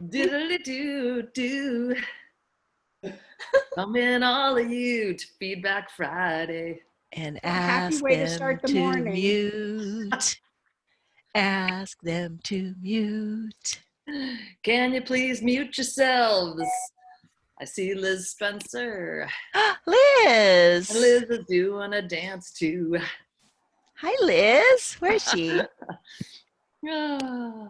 Do. Come in, all of you, to Feedback Friday. And Happy ask way to them start the to morning. mute. Ask them to mute. Can you please mute yourselves? I see Liz Spencer. Liz! And Liz is doing a dance too. Hi, Liz. Where's she? Ah,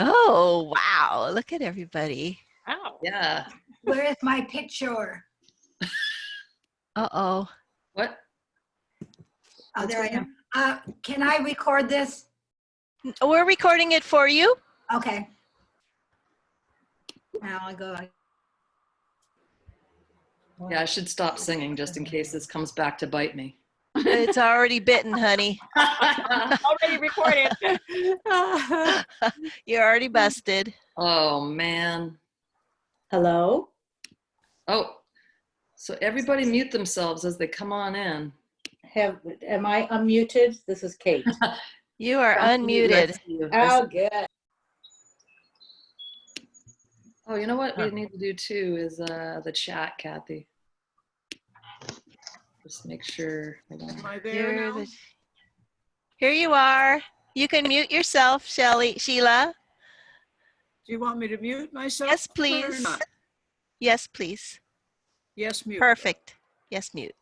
Oh, wow. Look at everybody. Wow. yeah. Where is my picture? Uh-oh. What? Oh, there I am. Can I record this? We're recording it for you. Okay. Now I go. Yeah, I should stop singing just in case this comes back to bite me. It's already bitten, honey. Already recorded. You're already busted. Oh, man. Hello? Oh, so everybody mute themselves as they come on in. Am I unmuted? This is Kate. You are Nice unmuted. to see you. Oh, good. Oh, you know what we need to do too is the chat, Kathy. Just make sure. Hold on. Am I there now? Here you are. You can mute yourself, Sheila. Do you want me to mute myself? Yes, Or please. not? Yes, please. Yes, mute. Perfect. Yes, mute.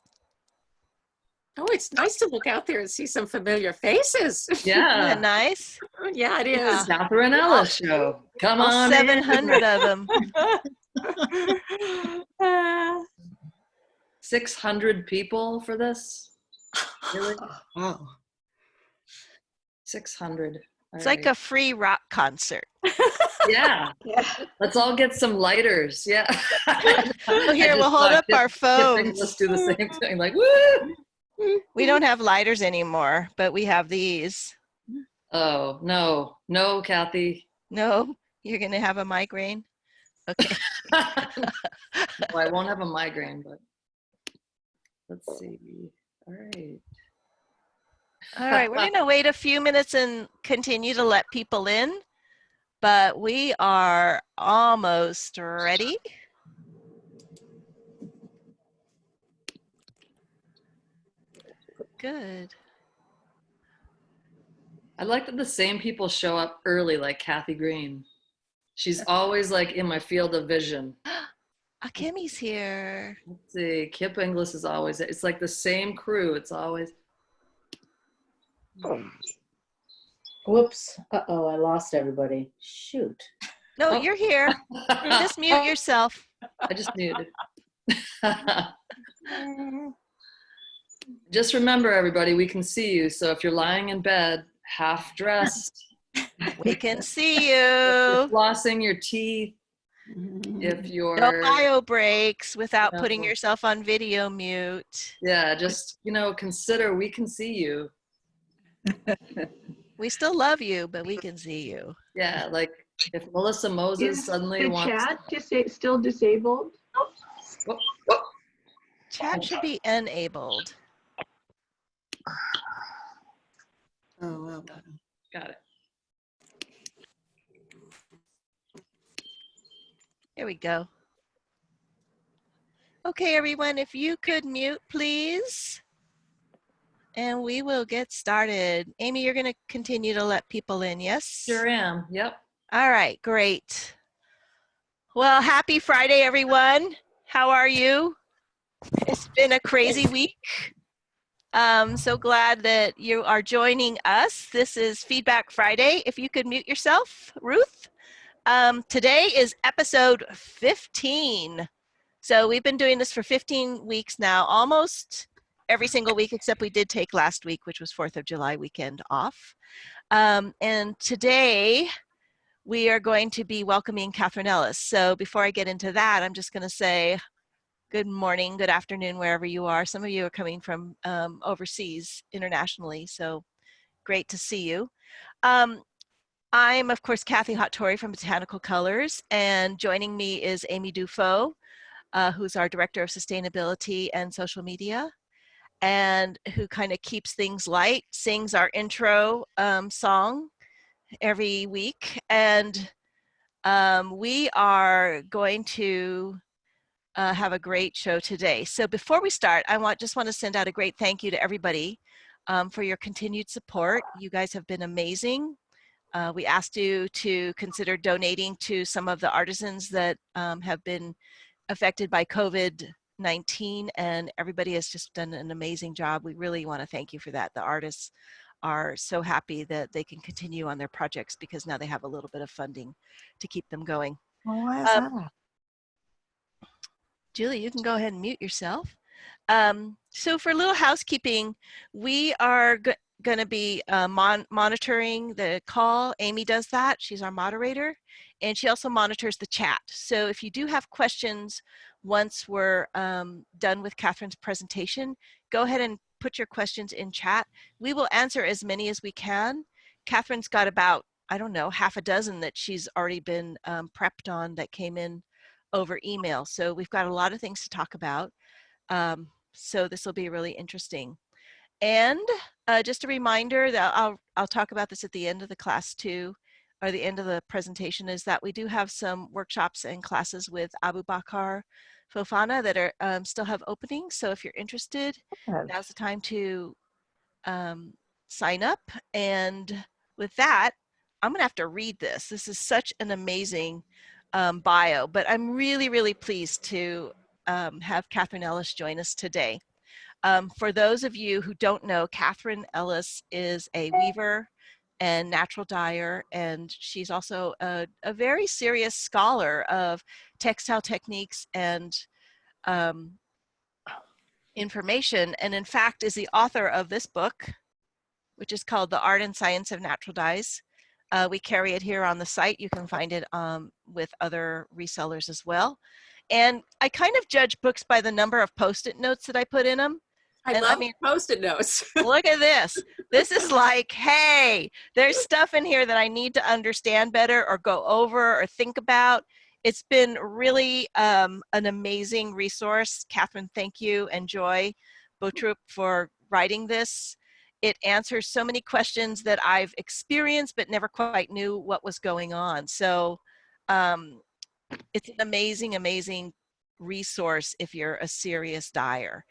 Oh, it's nice to look out there and see some familiar faces. Isn't Yeah. that nice? Yeah, it Yeah. is. Catharine Ellis show. Come All on. 700 of them. 600 people for this? Really? Wow. 600. It's like a free rock concert. Yeah. Let's all get some lighters. Yeah. Well, here, we'll hold up our phones. Let's do the same thing. Like, woo! We don't have lighters anymore, but we have these. Oh, no. No, Kathy. No, you're going to have a migraine? Okay. Well, I won't have a migraine, but let's see. All right. All right, we're going to wait a few minutes and continue to let people in, but we are almost ready. Good. I like that the same people show up early, like Kathy Green. She's always like in my field of vision. Akemi's here. Let's see. Kip Inglis is always, it's like the same crew. It's always. Whoops. Uh-oh, I lost everybody. Shoot. No, Oh. you're here. Just mute yourself. I just muted. Just remember, everybody, we can see you. So if you're lying in bed, half dressed, We can see you're you. flossing your teeth, if you're, No bio breaks without No. putting yourself on video mute. yeah, just, consider we can see you. We still love you, but we can see you. Yeah, like if Melissa Moses Is suddenly the wants. chat still disabled? Chat should be enabled. Oh, well. Got it. Here we go. Okay, everyone, if you could mute, please. And we will get started. Amy, you're going to continue to let people in, yes? Sure am. Yep. All right, great. Well, happy Friday, everyone. How are you? It's been a crazy week. So glad that you are joining us. This is Feedback Friday. If you could mute yourself, Ruth. Today is episode 15. So we've been doing this for 15 weeks now, almost every single week, except we did take last week, which was 4th of July weekend off. And today we are going to be welcoming Catharine Ellis. So before I get into that, I'm just going to say good morning, good afternoon, wherever you are. Some of you are coming from overseas, internationally, so great to see you. I'm, of course, Kathy Hattori from Botanical Colors, and joining me is Amy Dufault, who's our Director of Sustainability and Social Media, and who kind of keeps things light, sings our intro song every week. And We are going to have a great show today. So before we start, I just want to send out a great thank you to everybody for your continued support. You guys have been amazing. We asked you to consider donating to some of the artisans that have been affected by COVID-19, and everybody has just done an amazing job. We really want to thank you for that. The artists are so happy that they can continue on their projects because now they have a little bit of funding to keep them going. Well, why is that? Julie, you can go ahead and mute yourself. So for a little housekeeping, we are going to be monitoring the call. Amy does that. She's our moderator. And she also monitors the chat. So if you do have questions once we're done with Catherine's presentation, go ahead and put your questions in chat. We will answer as many as we can. Catherine's got about, I don't know, half a dozen that she's already been prepped on that came in over email. So we've got a lot of things to talk about. So this will be really interesting. And just a reminder that I'll talk about this at the end of the class too, or the end of the presentation, is that we do have some workshops and classes with Abu Bakr Fofana that are still have openings. So if you're interested, now's the time to sign up. And with that, I'm gonna have to read this. This is such an amazing bio, but I'm really, really pleased to have Catharine Ellis join us today. For those of you who don't know, Catharine Ellis is a weaver and natural dyer, and she's also a very serious scholar of textile techniques and information, and in fact is the author of this book, which is called The Art and Science of Natural Dyes. We carry it here on the site. You can find it with other resellers as well. And I kind of judge books by the number of Post-it notes that I put in them. I love Post-it notes. Look at this. This is like, hey, there's stuff in here that I need to understand better or go over or think about. It's been really an amazing resource. Catharine, thank you, and Joy Boutrup for writing this. It answers so many questions that I've experienced but never quite knew what was going on. So it's an amazing, amazing resource if you're a serious dyer.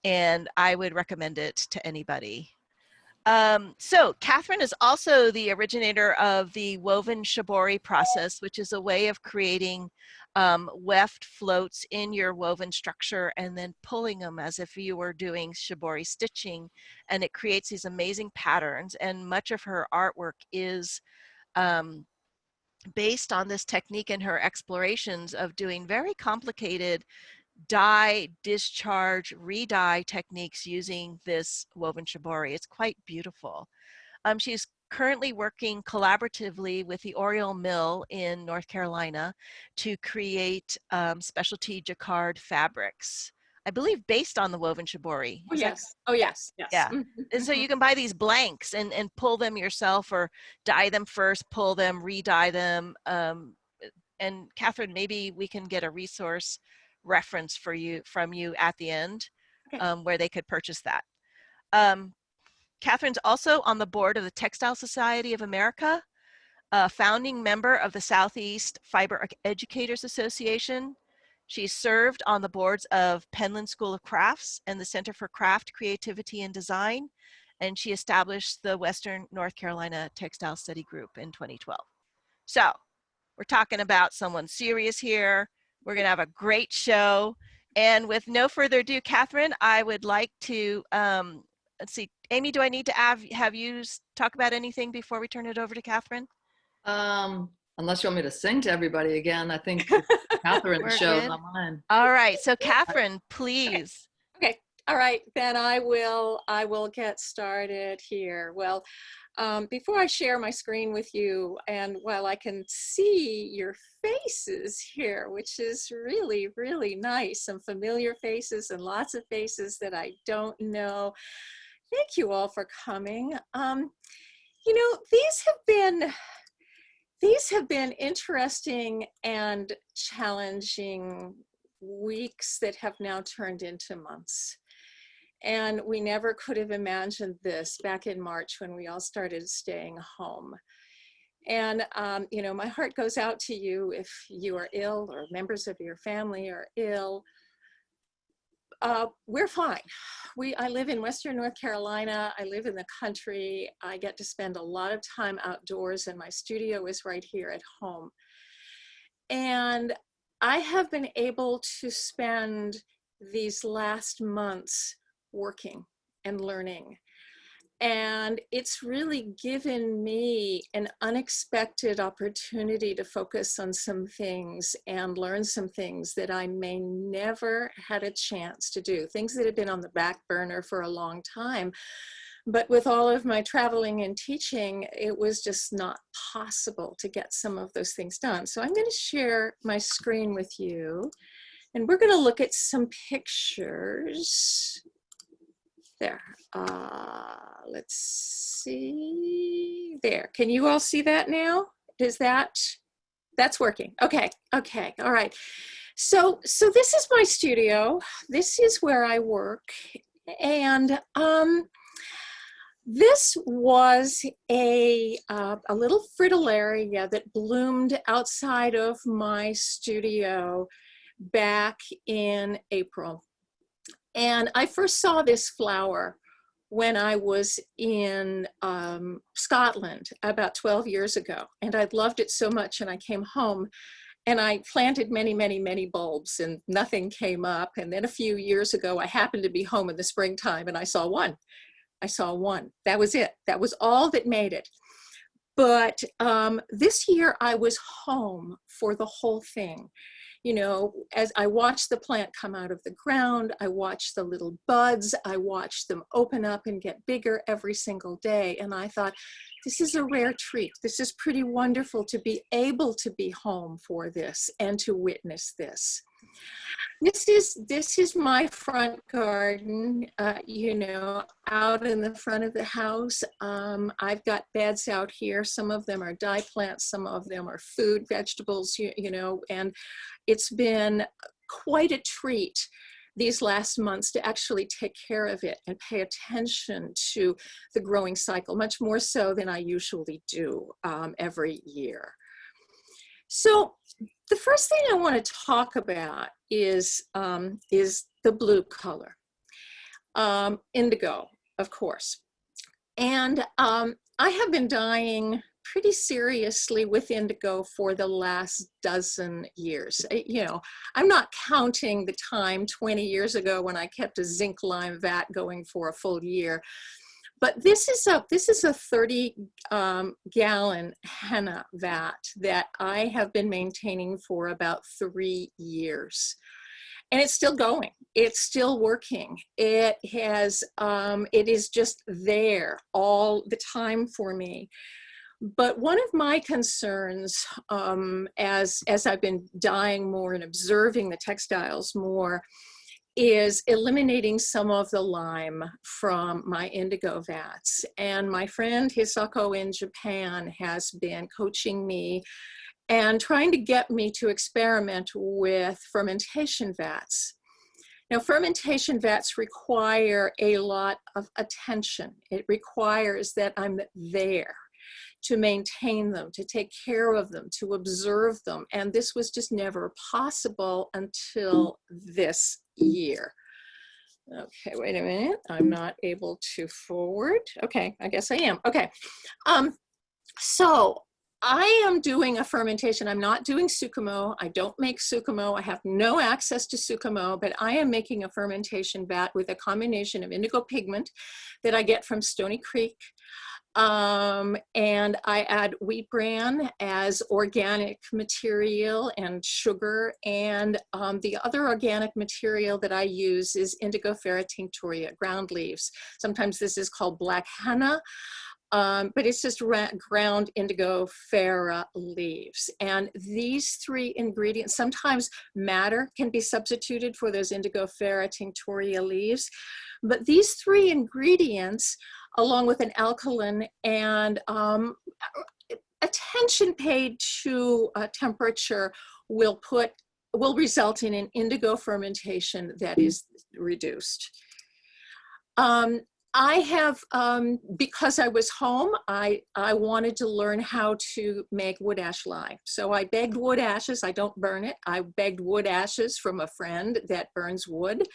And I would recommend it to anybody. So Catharine is also the originator of the woven shibori process, which is a way of creating weft floats in your woven structure and then pulling them as if you were doing shibori stitching, and it creates these amazing patterns. And much of her artwork is based on this technique and her explorations of doing very complicated dye, discharge, re-dye techniques using this woven shibori. It's quite beautiful. She's currently working collaboratively with the Oriole Mill in North Carolina to create specialty Jacquard fabrics, I believe based on the woven shibori. Oh, yes. Oh, yes. Yes. Yeah. And so you can buy these blanks and pull them yourself, or dye them first, pull them, re-dye them. And Catharine, maybe we can get a resource reference for you from you at the end, okay, where they could purchase that. Catharine's also on the board of the Textile Society of America, a founding member of the Southeast Fiber Educators Association. She served on the boards of Penland School of Crafts and the Center for Craft, Creativity, and Design, and she established the Western North Carolina Textile Study Group in 2012. So we're talking about someone serious here. We're gonna have a great show. And with no further ado, Catharine, I would like to, let's see, Amy, do I need to have you talk about anything before we turn it over to Catharine? Unless you want me to sing to everybody again, I think Catharine's show, not mine. All right, so Catharine, please. Okay. All right, then I will get started here. Well, before I share my screen with you, and while I can see your faces here, which is really, really nice, some familiar faces and lots of faces that I don't know. Thank you all for coming. You know, these have been interesting and challenging weeks that have now turned into months. And we never could have imagined this back in March when we all started staying home. And, you know, my heart goes out to you if you are ill or members of your family are ill. We're fine. I live in Western North Carolina. I live in the country. I get to spend a lot of time outdoors, and my studio is right here at home. And I have been able to spend these last months working and learning. And it's really given me an unexpected opportunity to focus on some things and learn some things that I may never had a chance to do, things that had been on the back burner for a long time. But with all of my traveling and teaching, it was just not possible to get some of those things done. So I'm going to share my screen with you, and we're going to look at some pictures. There, let's see, there. Can you all see that now? That's working. Okay, okay, all right. So this is my studio. This is where I work. And this was a little fritillaria that bloomed outside of my studio back in April. And I first saw this flower when I was in Scotland about 12 years ago. And I loved it so much, and I came home and I planted many, many, many bulbs, and nothing came up. And then a few years ago, I happened to be home in the springtime, and I saw one. That was it. That was all that made it. But this year I was home for the whole thing. You know, as I watched the plant come out of the ground, I watched the little buds, I watched them open up and get bigger every single day. And I thought, this is a rare treat. This is pretty wonderful to be able to be home for this and to witness this. This is my front garden, you know, out in the front of the house. I've got beds out here. Some of them are dye plants, some of them are food, vegetables, you know, and it's been quite a treat these last months to actually take care of it and pay attention to the growing cycle, much more so than I usually do every year. So the first thing I want to talk about is the blue color, indigo, of course. And I have been dyeing pretty seriously with indigo for the last dozen years. You know, I'm not counting the time 20 years ago when I kept a zinc lime vat going for a full year. But this is a 30 gallon henna vat that I have been maintaining for about 3 years. And it's still going, it's still working. It is just there all the time for me. But one of my concerns as I've been dyeing more and observing the textiles more is eliminating some of the lime from my indigo vats. And my friend Hisako in Japan has been coaching me and trying to get me to experiment with fermentation vats. Now, fermentation vats require a lot of attention. It requires that I'm there to maintain them, to take care of them, to observe them. And this was just never possible until this year. Okay, wait a minute. I'm not able to forward. Okay, I guess I am. Okay. So I am doing a fermentation. I'm not doing Sukumo. I don't make Sukumo. I have no access to Sukumo, but I am making a fermentation vat with a combination of indigo pigment that I get from Stony Creek. And I add wheat bran as organic material and sugar. And the other organic material that I use is Indigo ferritinctoria, ground leaves. Sometimes this is called black henna, but it's just ground indigo ferra leaves. And these three ingredients, sometimes madder can be substituted for those Indigo ferritinctoria leaves. But these three ingredients, along with an alkaline and attention paid to temperature, will result in an indigo fermentation that is reduced. I have, because I was home, I wanted to learn how to make wood ash lye. So I begged wood ashes. I don't burn it. I begged wood ashes from a friend that burns wood.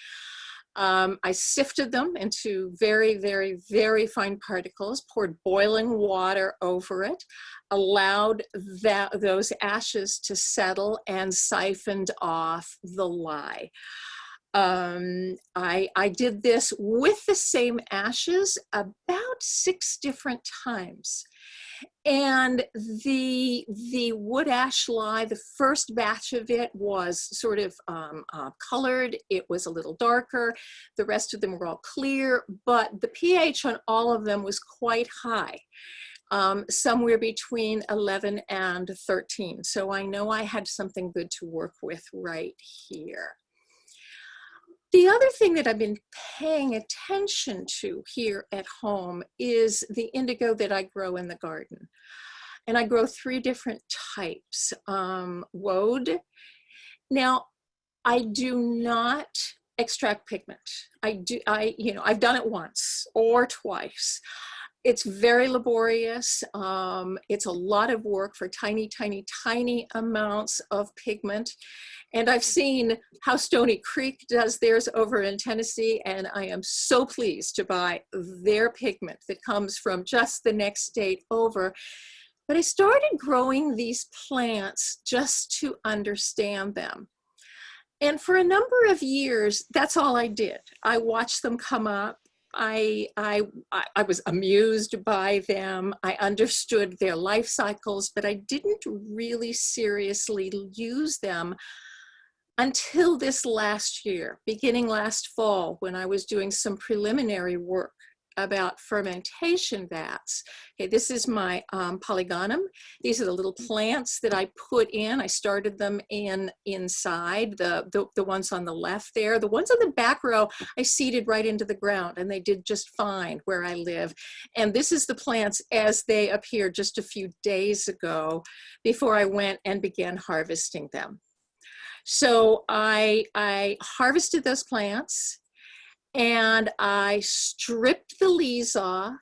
I sifted them into very, very, very fine particles, poured boiling water over it, allowed those ashes to settle, and siphoned off the lye. I did this with the same ashes about 6 different times. And the wood ash lye, the first batch of it was sort of colored. It was a little darker. The rest of them were all clear, but the pH on all of them was quite high. Somewhere between 11 and 13. So I know I had something good to work with right here. The other thing that I've been paying attention to here at home is the indigo that I grow in the garden. And I grow 3 different types. Woad. Now, I do not extract pigment. I've done it once or twice. It's very laborious. It's a lot of work for tiny, tiny, tiny amounts of pigment. And I've seen how Stony Creek does theirs over in Tennessee, and I am so pleased to buy their pigment that comes from just the next state over. But I started growing these plants just to understand them. And for a number of years, that's all I did. I watched them come up. I was amused by them. I understood their life cycles, but I didn't really seriously use them until this last year, beginning last fall, when I was doing some preliminary work about fermentation vats. Okay, this is my polygonum. These are the little plants that I put in. I started them inside, the ones on the left there. The ones on the back row, I seeded right into the ground, and they did just fine where I live. And this is the plants as they appeared just a few days ago before I went and began harvesting them. So I harvested those plants, and I stripped the leaves off,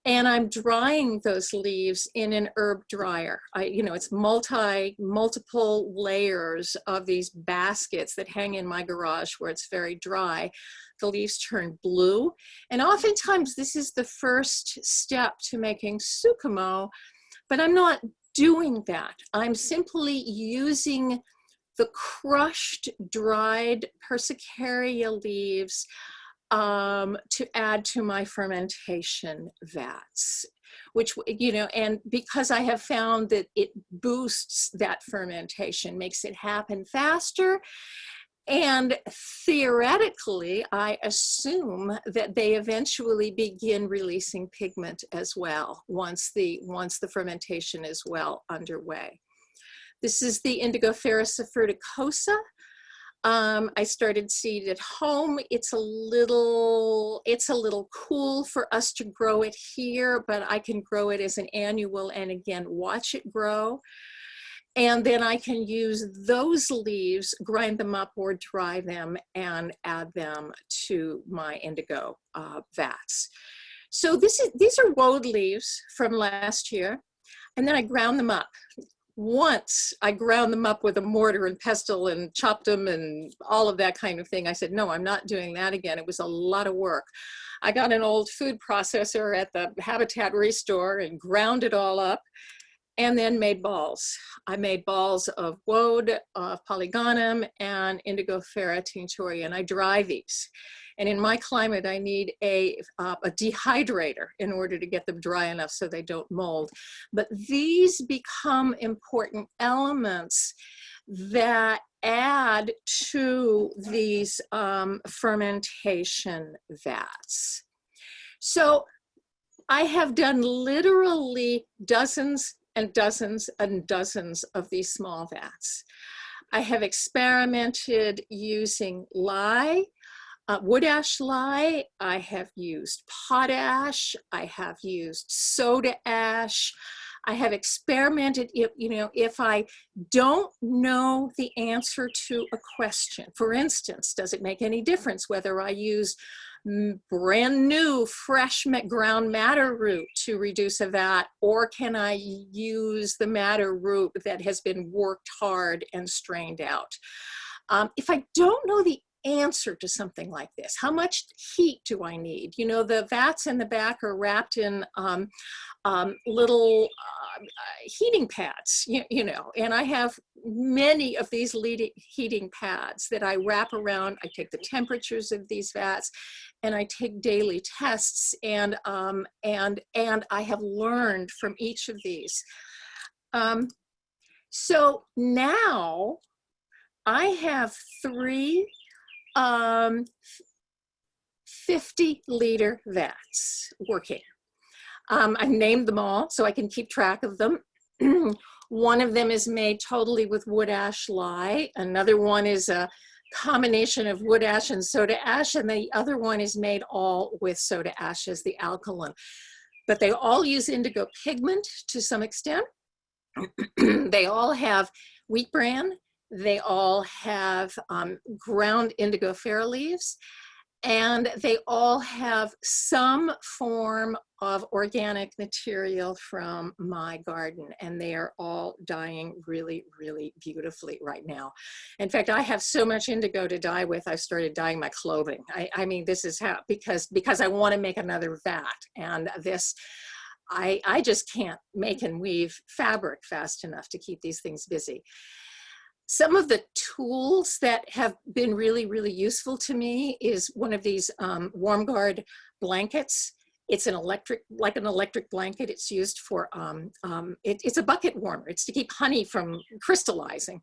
and I'm drying those leaves in an herb dryer. It's multiple layers of these baskets that hang in my garage where it's very dry. The leaves turn blue, and oftentimes this is the first step to making succomo, but I'm not doing that. I'm simply using the crushed, dried persicaria leaves to add to my fermentation vats, which, and because I have found that it boosts that fermentation, makes it happen faster. And theoretically, I assume that they eventually begin releasing pigment as well once the fermentation is well underway. This is the Indigo fruticosa. I started seed at home. It's a little cool for us to grow it here, but I can grow it as an annual and again, watch it grow. And then I can use those leaves, grind them up or dry them, and add them to my indigo vats. So these are woad leaves from last year. And then I ground them up. Once I ground them up with a mortar and pestle and chopped them and all of that kind of thing. I said, no, I'm not doing that again. It was a lot of work. I got an old food processor at the Habitat Restore and ground it all up, and then made balls. I made balls of woad, of polygonum, and Indigo tinctoria, and I dry these. And in my climate, I need a dehydrator in order to get them dry enough so they don't mold. But these become important elements that add to these fermentation vats. So I have done literally dozens and dozens and dozens of these small vats. I have experimented using lye, wood ash lye. I have used potash. I have used soda ash. I have experimented, if I don't know the answer to a question, for instance, does it make any difference whether I use brand new fresh ground madder root to reduce a vat, or can I use the madder root that has been worked hard and strained out? If I don't know the answer to something like this, how much heat do I need? You know, the vats in the back are wrapped in little heating pads, you know, and I have many of these heating pads that I wrap around. I take the temperatures of these vats, and I take daily tests, and I have learned from each of these. So now I have 3 50-liter vats working. I've named them all so I can keep track of them. One of them is made totally with wood ash lye. Another one is a combination of wood ash and soda ash, and the other one is made all with soda ash as the alkaline. But they all use indigo pigment to some extent. They all have wheat bran. They all have ground indigo fair leaves, and they all have some form of organic material from my garden, and they are all dyeing really, really beautifully right now. In fact, I have so much indigo to dye with, I've started dyeing my clothing. I mean, this is how, because I want to make another vat, and this, I just can't make and weave fabric fast enough to keep these things busy. Some of the tools that have been really, really useful to me is one of these warm guard blankets. It's an electric, like an electric blanket. It's used for, it's a bucket warmer. It's to keep honey from crystallizing.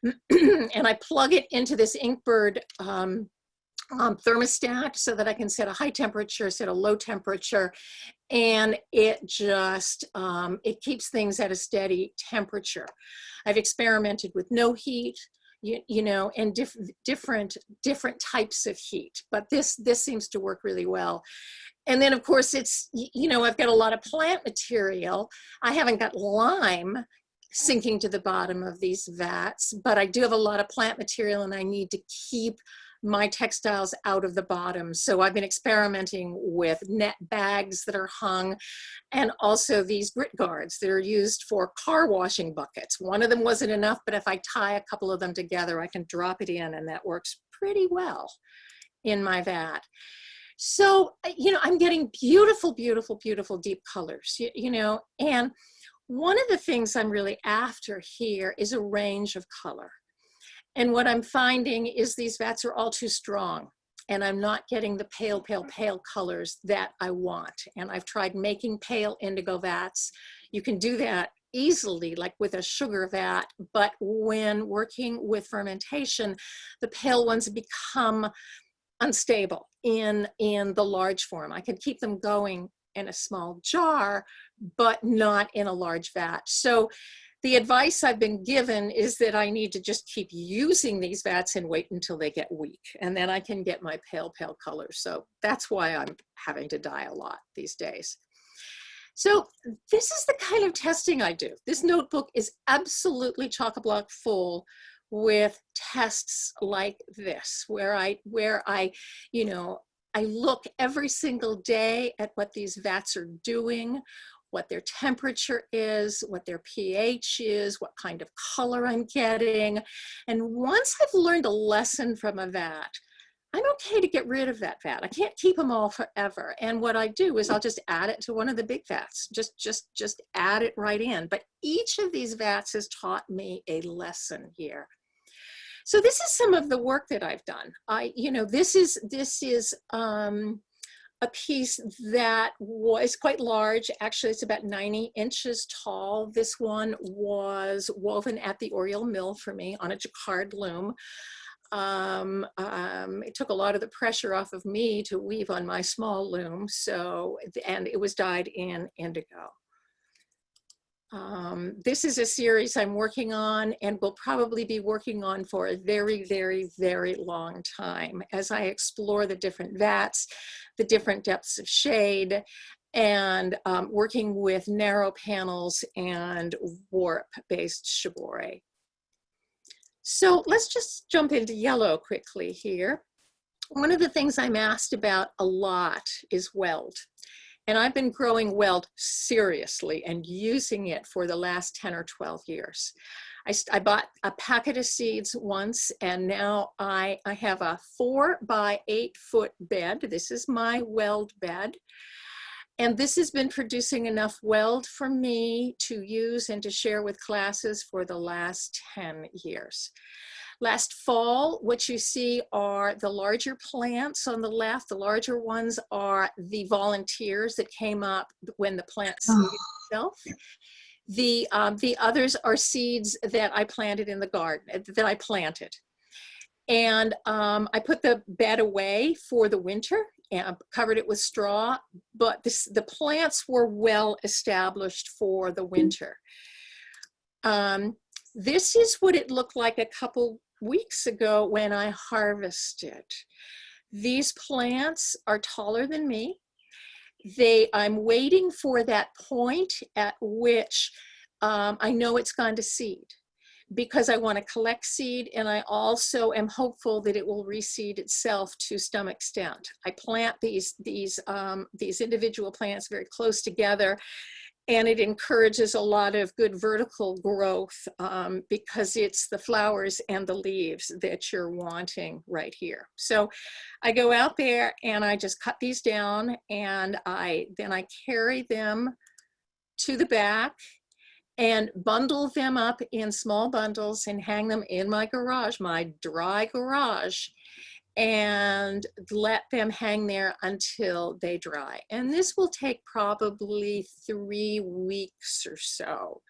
And I plug it into this Inkbird thermostat so that I can set a high temperature, set a low temperature, and it just, it keeps things at a steady temperature. I've experimented with no heat, you know, and different types of heat, but this seems to work really well. And then of course it's, you know, I've got a lot of plant material. I haven't got lime sinking to the bottom of these vats, but I do have a lot of plant material, and I need to keep my textiles out of the bottom. So I've been experimenting with net bags that are hung, and also these grit guards that are used for car washing buckets. One of them wasn't enough, but if I tie a couple of them together, I can drop it in, and that works pretty well in my vat. So, you know, I'm getting beautiful, beautiful, beautiful deep colors, you know, and one of the things I'm really after here is a range of color. And what I'm finding is these vats are all too strong, and I'm not getting the pale, pale, pale colors that I want. And I've tried making pale indigo vats. You can do that easily, like with a sugar vat, but when working with fermentation, the pale ones become unstable in the large form. I can keep them going in a small jar, but not in a large vat. So the advice I've been given is that I need to just keep using these vats and wait until they get weak, and then I can get my pale, pale colors. So that's why I'm having to dye a lot these days. So this is the kind of testing I do. This notebook is absolutely chock-a-block full with tests like this, where I, you know, I look every single day at what these vats are doing, what their temperature is, what their pH is, what kind of color I'm getting. And once I've learned a lesson from a vat, I'm okay to get rid of that vat. I can't keep them all forever. And what I do is I'll just add it to one of the big vats, just add it right in. But each of these vats has taught me a lesson here. So this is some of the work that I've done. You know, this is a piece that was quite large. Actually, it's about 90 inches tall. This one was woven at the Oriole Mill for me on a Jacquard loom. It took a lot of the pressure off of me to weave on my small loom. So, and it was dyed in indigo. This is a series I'm working on and will probably be working on for a very, very, very long time as I explore the different vats, the different depths of shade, and working with narrow panels and warp-based shibori. So let's just jump into yellow quickly here. one of the things I'm asked about a lot is weld. And I've been growing weld seriously and using it for the last 10 or 12 years. I bought a packet of seeds once, and now I have a 4 by 8 foot bed. This is my weld bed. And this has been producing enough weld for me to use and to share with classes for the last 10 years. Last fall, what you see are the larger plants on the left. The larger ones are the volunteers that came up when the plant seeded itself. The others are seeds that I planted in the garden, that I planted. And I put the bed away for the winter and covered it with straw, but the plants were well established for the winter. This is what it looked like a couple weeks ago when I harvested. These plants are taller than me. I'm waiting for that point at which I know it's gone to seed, because I want to collect seed, and I also am hopeful that it will reseed itself to some extent. I plant these individual plants very close together, and it encourages a lot of good vertical growth because it's the flowers and the leaves that you're wanting right here. So I go out there and I just cut these down, and then I carry them to the back and bundle them up in small bundles and hang them in my garage, my dry garage, and let them hang there until they dry. And this will take probably 3 weeks or so.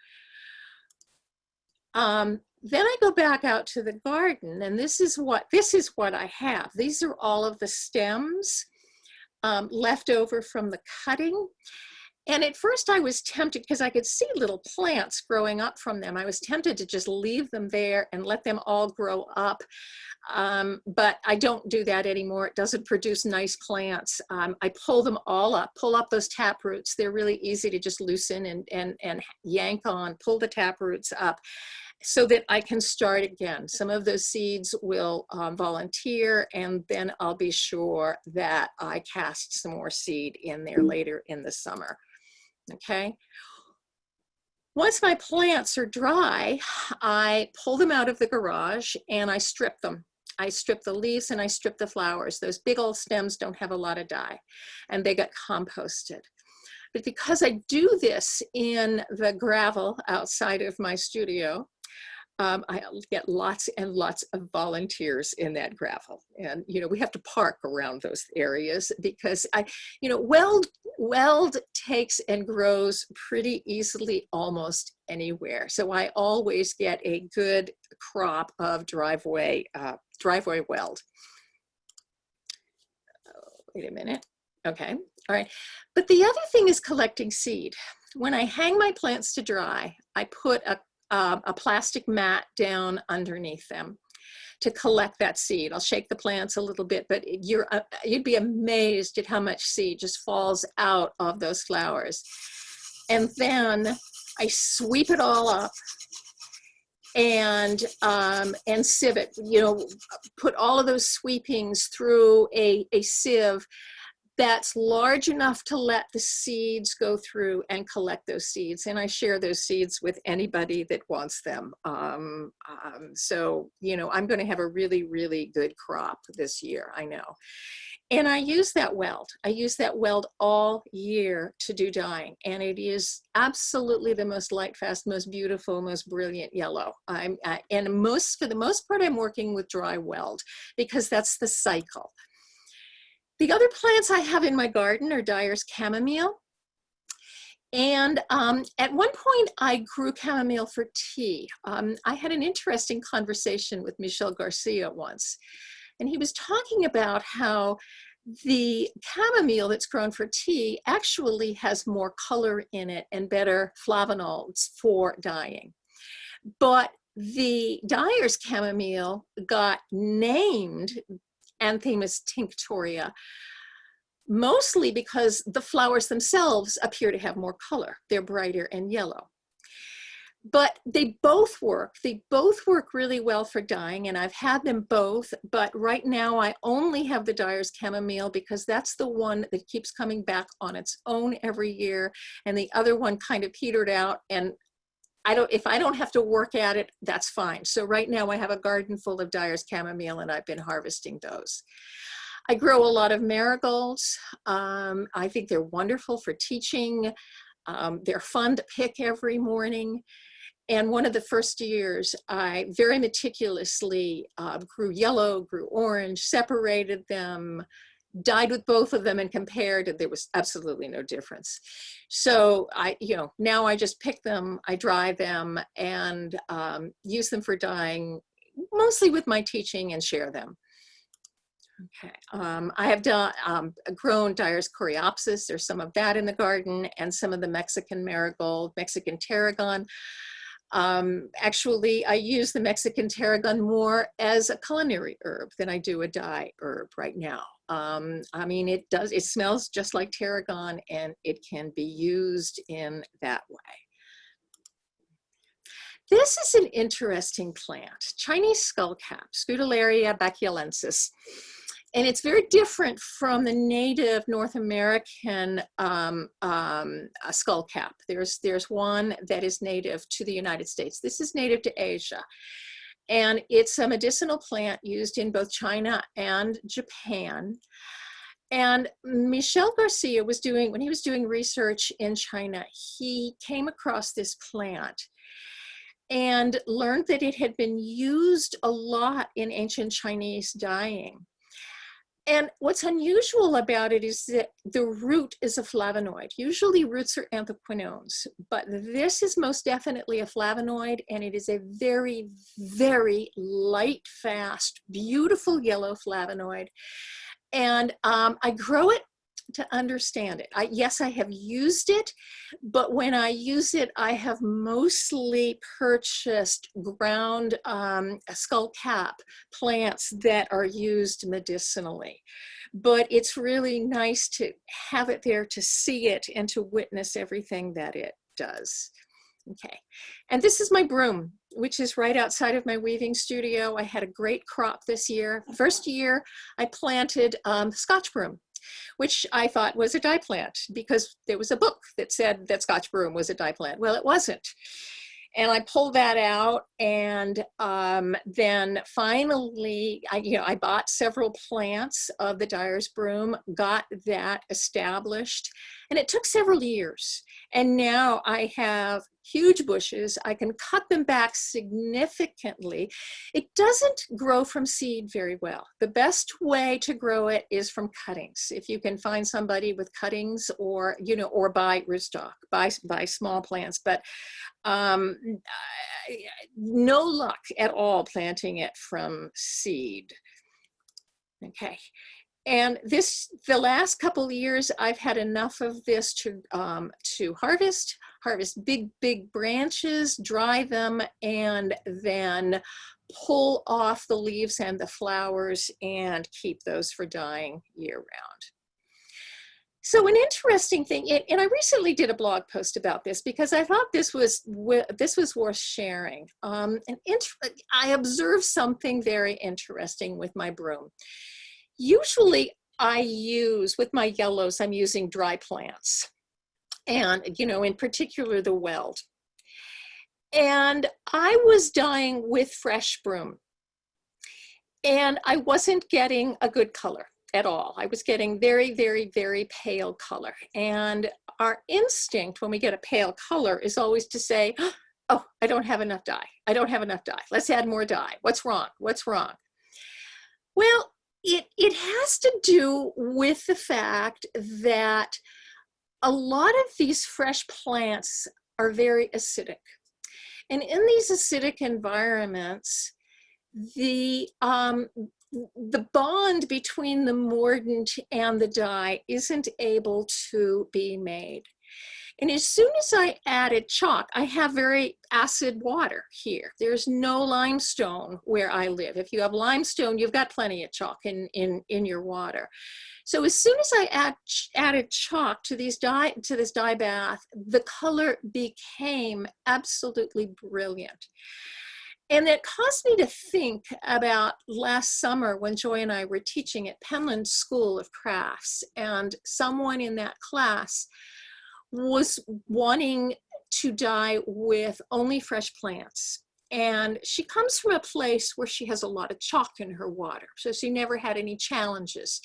Then I go back out to the garden, and this is what I have. These are all of the stems left over from the cutting. And at first I was tempted, because I could see little plants growing up from them. I was tempted to just leave them there and let them all grow up. But I don't do that anymore. It doesn't produce nice plants. I pull them all up, pull up those tap roots. They're really easy to just loosen and yank on, pull the tap roots up so that I can start again. Some of those seeds will volunteer, and then I'll be sure that I cast some more seed in there later in the summer. Okay. Once my plants are dry, I pull them out of the garage and I strip them. I strip the leaves and I strip the flowers. Those big old stems don't have a lot of dye, and they got composted. But because I do this in the gravel outside of my studio, I get lots and lots of volunteers in that gravel. And, you know, we have to park around those areas because weld takes and grows pretty easily almost anywhere. So I always get a good crop of driveway weld. Wait a minute. Okay. All right. But the other thing is collecting seed. When I hang my plants to dry, I put a plastic mat down underneath them to collect that seed. I'll shake the plants a little bit, but you'd be amazed at how much seed just falls out of those flowers. And then I sweep it all up and sieve it, put all of those sweepings through a sieve that's large enough to let the seeds go through and collect those seeds. And I share those seeds with anybody that wants them. So, I'm going to have a really, really good crop this year, I know. And I use that weld. I use that weld all year to do dyeing. And it is absolutely the most light fast, most beautiful, most brilliant yellow. For the most part, I'm working with dry weld because that's the cycle. The other plants I have in my garden are Dyer's chamomile. And at one point I grew chamomile for tea. I had an interesting conversation with Michel Garcia once, and he was talking about how the chamomile that's grown for tea actually has more color in it and better flavonoids for dyeing. But the Dyer's chamomile got named Anthemis tinctoria, mostly because the flowers themselves appear to have more color. They're brighter and yellow. but they both work. They both work really well for dyeing, and I've had them both, but right now I only have the Dyer's chamomile because that's the one that keeps coming back on its own every year, and the other one kind of petered out, and if I don't have to work at it, that's fine. So right now I have a garden full of Dyer's chamomile, and I've been harvesting those. I grow a lot of marigolds. I think they're wonderful for teaching. They're fun to pick every morning. And one of the first years, I very meticulously grew yellow, grew orange, separated them, dyed with both of them and compared, and there was absolutely no difference. So now I just pick them, I dry them, and use them for dyeing, mostly with my teaching, and share them. Okay, I have grown Dyer's coreopsis. There's some of that in the garden, and some of the Mexican marigold, Mexican tarragon. Actually, I use the Mexican tarragon more as a culinary herb than I do a dye herb right now. I mean, it smells just like tarragon, and it can be used in that way. This is an interesting plant, Chinese skullcap, Scutellaria baculensis. And it's very different from the native North American skullcap. There's one that is native to the United States. This is native to Asia. And it's a medicinal plant used in both China and Japan. And Michel Garcia when he was doing research in China, he came across this plant and learned that it had been used a lot in ancient Chinese dyeing. And what's unusual about it is that the root is a flavonoid. Usually roots are anthraquinones, but this is most definitely a flavonoid, and it is a very, very light, fast, beautiful yellow flavonoid. And I grow it to understand it. Yes, I have used it, but when I use it, I have mostly purchased ground skullcap plants that are used medicinally. But it's really nice to have it there, to see it, and to witness everything that it does. Okay, and this is my broom, which is right outside of my weaving studio. I had a great crop this year. First year, I planted Scotch broom, which I thought was a dye plant because there was a book that said that Scotch broom was a dye plant. Well, it wasn't. And I pulled that out, and then finally, I bought several plants of the Dyer's broom, got that established, and it took several years. And now I have huge bushes. I can cut them back significantly. It doesn't grow from seed very well. The best way to grow it is from cuttings. If you can find somebody with cuttings, or buy rootstock, buy small plants, but no luck at all planting it from seed. Okay. And the last couple of years, I've had enough of this to harvest big branches, dry them, and then pull off the leaves and the flowers and keep those for dyeing year round. So an interesting thing, and I recently did a blog post about this because I thought this was worth sharing. I observed something very interesting with my broom. Usually I use, with my yellows, I'm using dry plants, and in particular the weld. And I was dyeing with fresh broom, and I wasn't getting a good color at all. I was getting very, very, very pale color. And our instinct when we get a pale color is always to say, oh, I don't have enough dye. I don't have enough dye. Let's add more dye. What's wrong? What's wrong? Well, it has to do with the fact that a lot of these fresh plants are very acidic. And in these acidic environments, the bond between the mordant and the dye isn't able to be made. And as soon as I added chalk, I have very acid water here. There's no limestone where I live. If you have limestone, you've got plenty of chalk in your water. So as soon as I added chalk to this dye bath, the color became absolutely brilliant. And it caused me to think about last summer when Joy and I were teaching at Penland School of Crafts, and someone in that class was wanting to dye with only fresh plants. And she comes from a place where she has a lot of chalk in her water, so she never had any challenges.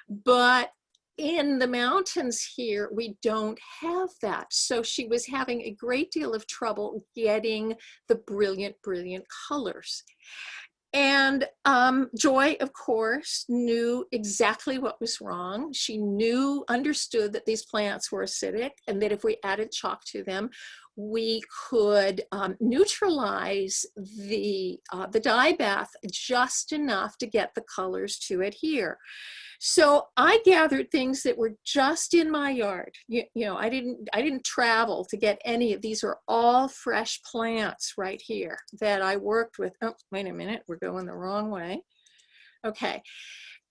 But in the mountains here, we don't have that. So she was having a great deal of trouble getting the brilliant, brilliant colors. And Joy, of course, knew exactly what was wrong. She understood that these plants were acidic and that if we added chalk to them, we could neutralize the dye bath just enough to get the colors to adhere. So I gathered things that were just in my yard. You know, I didn't travel to get any of these. Are all fresh plants right here that I worked with. Oh, wait a minute, we're going the wrong way. Okay.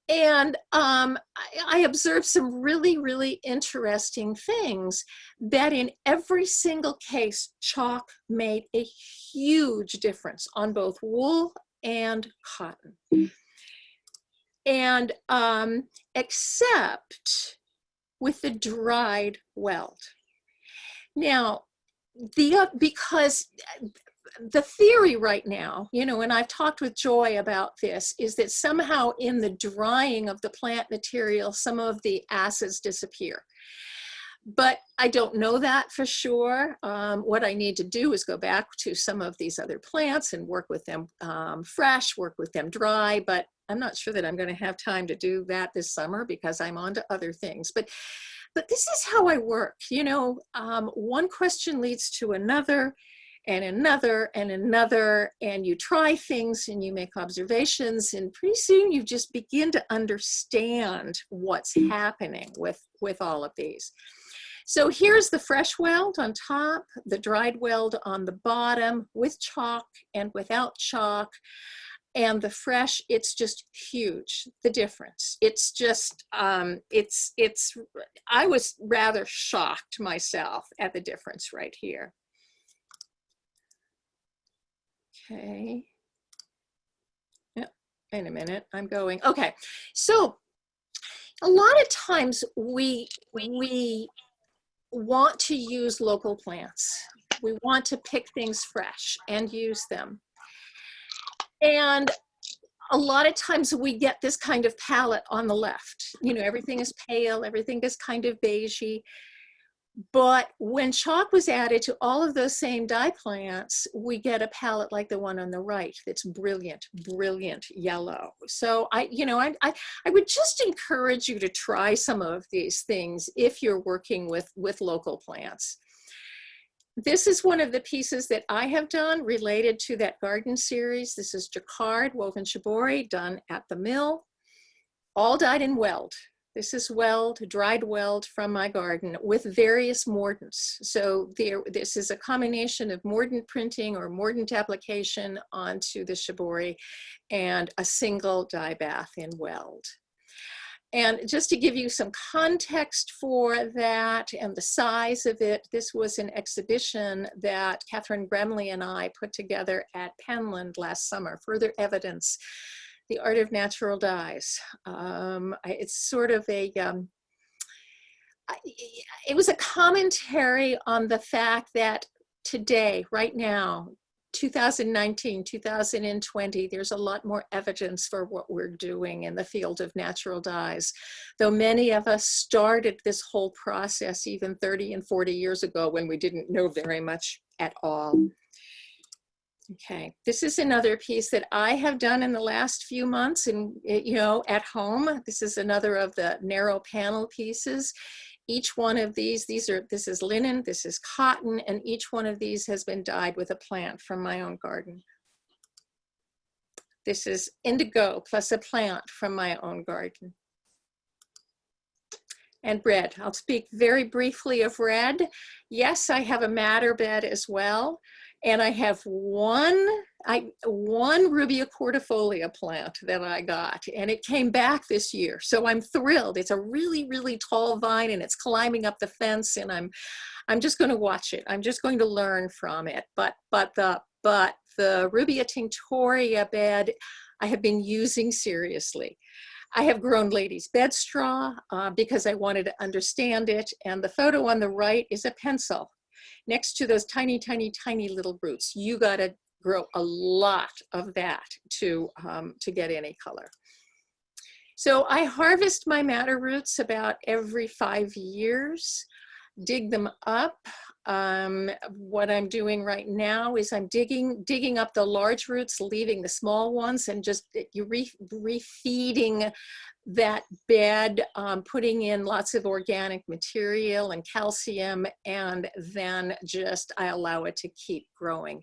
And I observed some really, really interesting things that in every single case, chalk made a huge difference on both wool and cotton. And except with the dried weld. Now, because the theory right now, you know, and I've talked with Joy about this, is that somehow in the drying of the plant material, some of the acids disappear. But I don't know that for sure. What I need to do is go back to some of these other plants and work with them fresh, work with them dry, but I'm not sure that I'm going to have time to do that this summer because I'm on to other things. But this is how I work. You know, one question leads to another and another and another, and you try things and you make observations, and pretty soon you just begin to understand what's happening with all of these. So here's the fresh weld on top, the dried weld on the bottom, with chalk and without chalk. And the fresh, it's just huge, the difference. It's just, I was rather shocked myself at the difference right here. Okay. Yeah, wait a minute, I'm going. Okay, so a lot of times we want to use local plants. We want to pick things fresh and use them. And a lot of times we get this kind of palette on the left. You know, everything is pale, everything is kind of beigey. But when chalk was added to all of those same dye plants, we get a palette like the one on the right that's brilliant, brilliant yellow. So I would just encourage you to try some of these things if you're working with local plants. This is one of the pieces that I have done related to that garden series. This is Jacquard woven Shibori done at the mill, all dyed in weld. This is weld, dried weld from my garden with various mordants. So this is a combination of mordant printing or mordant application onto the Shibori and a single dye bath in weld. And just to give you some context for that and the size of it, this was an exhibition that Catharine Bremley and I put together at Penland last summer, Further Evidence, the Art of Natural Dyes. It's sort of it was a commentary on the fact that today, right now, 2019, 2020, there's a lot more evidence for what we're doing in the field of natural dyes. Though many of us started this whole process even 30 and 40 years ago when we didn't know very much at all. Okay, this is another piece that I have done in the last few months and, you know, at home. This is another of the narrow panel pieces. Each one of these this is linen, this is cotton, and each one of these has been dyed with a plant from my own garden. This is indigo plus a plant from my own garden. and red. I'll speak very briefly of red. Yes, I have a madder bed as well. And I have one Rubia cordifolia plant that I got, and it came back this year. So I'm thrilled. It's a really, really tall vine, and it's climbing up the fence, and I'm just going to watch it. I'm just going to learn from it. But the Rubia tinctoria bed I have been using seriously. I have grown ladies' bed straw because I wanted to understand it. And the photo on the right is a pencil next to those tiny, tiny, tiny little roots. You got to grow a lot of that to get any color. So I harvest my madder roots about every 5 years, dig them up. What I'm doing right now is I'm digging up the large roots, leaving the small ones, and just refeeding that bed, putting in lots of organic material and calcium, and then just I allow it to keep growing.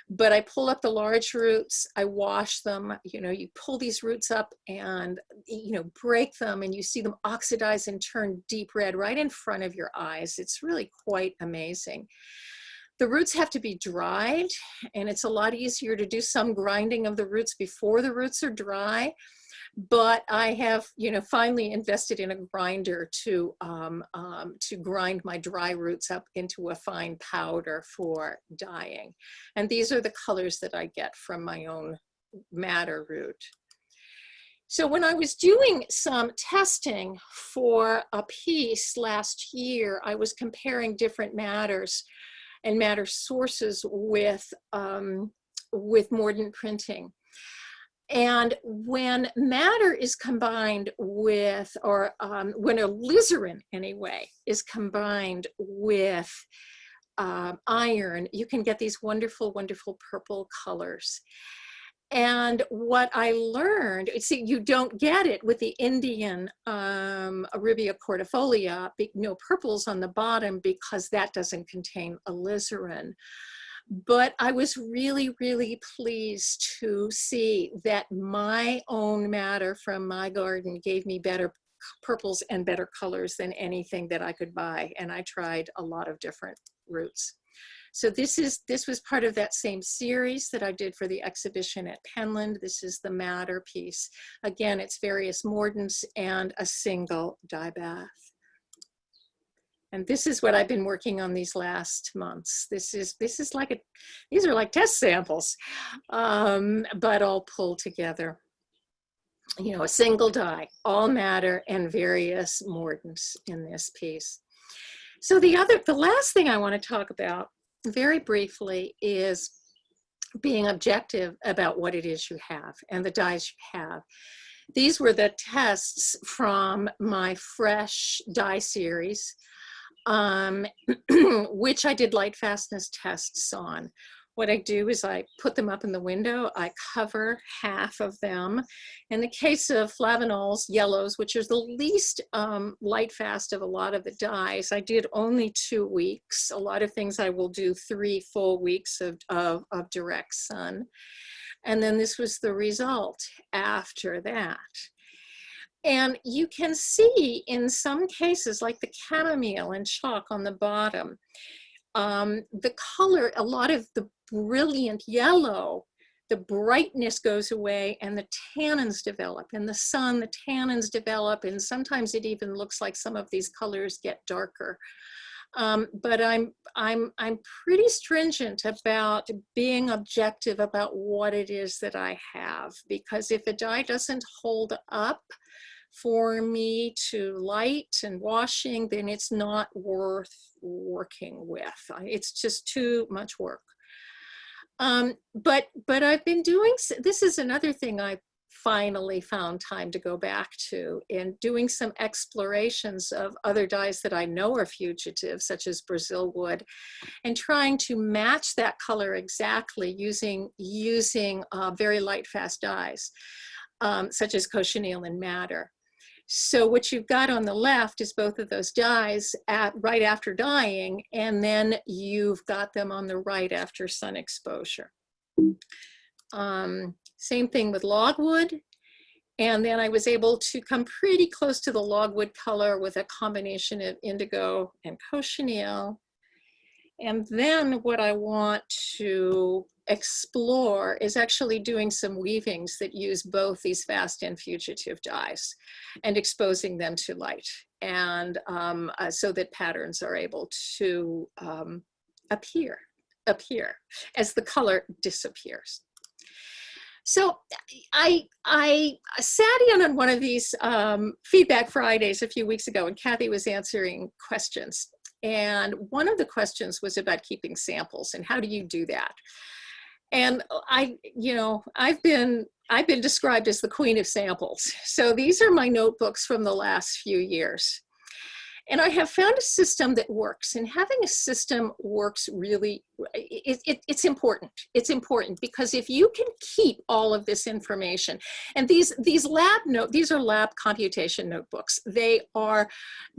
But I pull up the large roots, I wash them, you know, you pull these roots up and, you know, break them, and you see them oxidize and turn deep red right in front of your eyes. It's really quite amazing. The roots have to be dried, and it's a lot easier to do some grinding of the roots before the roots are dry. But I have, you know, finally invested in a grinder to grind my dry roots up into a fine powder for dyeing. And these are the colors that I get from my own madder root. So when I was doing some testing for a piece last year, I was comparing different madders and madder sources with mordant printing. And when madder is combined with, or when alizarin anyway, is combined with iron, you can get these wonderful, wonderful purple colors. And what I learned, see, you don't get it with the Indian Rubia cordifolia, no purples on the bottom because that doesn't contain alizarin. But I was really, really pleased to see that my own madder from my garden gave me better purples and better colors than anything that I could buy. And I tried a lot of different roots. So this was part of that same series that I did for the exhibition at Penland. This is the madder piece. Again, it's various mordants and a single dye bath. And this is what I've been working on these last months. This is like these are like test samples, but all pulled together. You know, a single dye, all madder and various mordants in this piece. So the last thing I want to talk about very briefly is being objective about what it is you have and the dyes you have. These were the tests from my fresh dye series, which I did Lightfastness tests on. What I do is I put them up in the window, I cover half of them. In the case of flavanols, yellows, which is the least light fast of a lot of the dyes, I did only 2 weeks. A lot of things I will do 3 full weeks of direct sun. And then this was the result after that. And you can see in some cases, like the chamomile and chalk on the bottom, the color, a lot of the brilliant yellow, the brightness goes away and the tannins develop. In the sun, the tannins develop, and sometimes it even looks like some of these colors get darker. But I'm pretty stringent about being objective about what it is that I have, because if a dye doesn't hold up for me to light and washing, then it's not worth working with. It's just too much work. But I've been doing, this is another thing I finally found time to go back to, in doing some explorations of other dyes that I know are fugitive, such as Brazil wood, and trying to match that color exactly using very light fast dyes, such as cochineal and madder. So what you've got on the left is both of those dyes right after dyeing, and then you've got them on the right after sun exposure. Same thing with logwood And then I was able to come pretty close to the logwood color with a combination of indigo and cochineal. And then what I want to explore is actually doing some weavings that use both these fast and fugitive dyes and exposing them to light, and so that patterns are able to appear as the color disappears. So I sat in on one of these Feedback Fridays a few weeks ago, and Kathy was answering questions. And one of the questions was about keeping samples and how do you do that? And I've been described as the queen of samples. So these are my notebooks from the last few years. And I have found a system that works, and having a system works really, it's important. It's important because if you can keep all of this information, and these are lab computation notebooks. They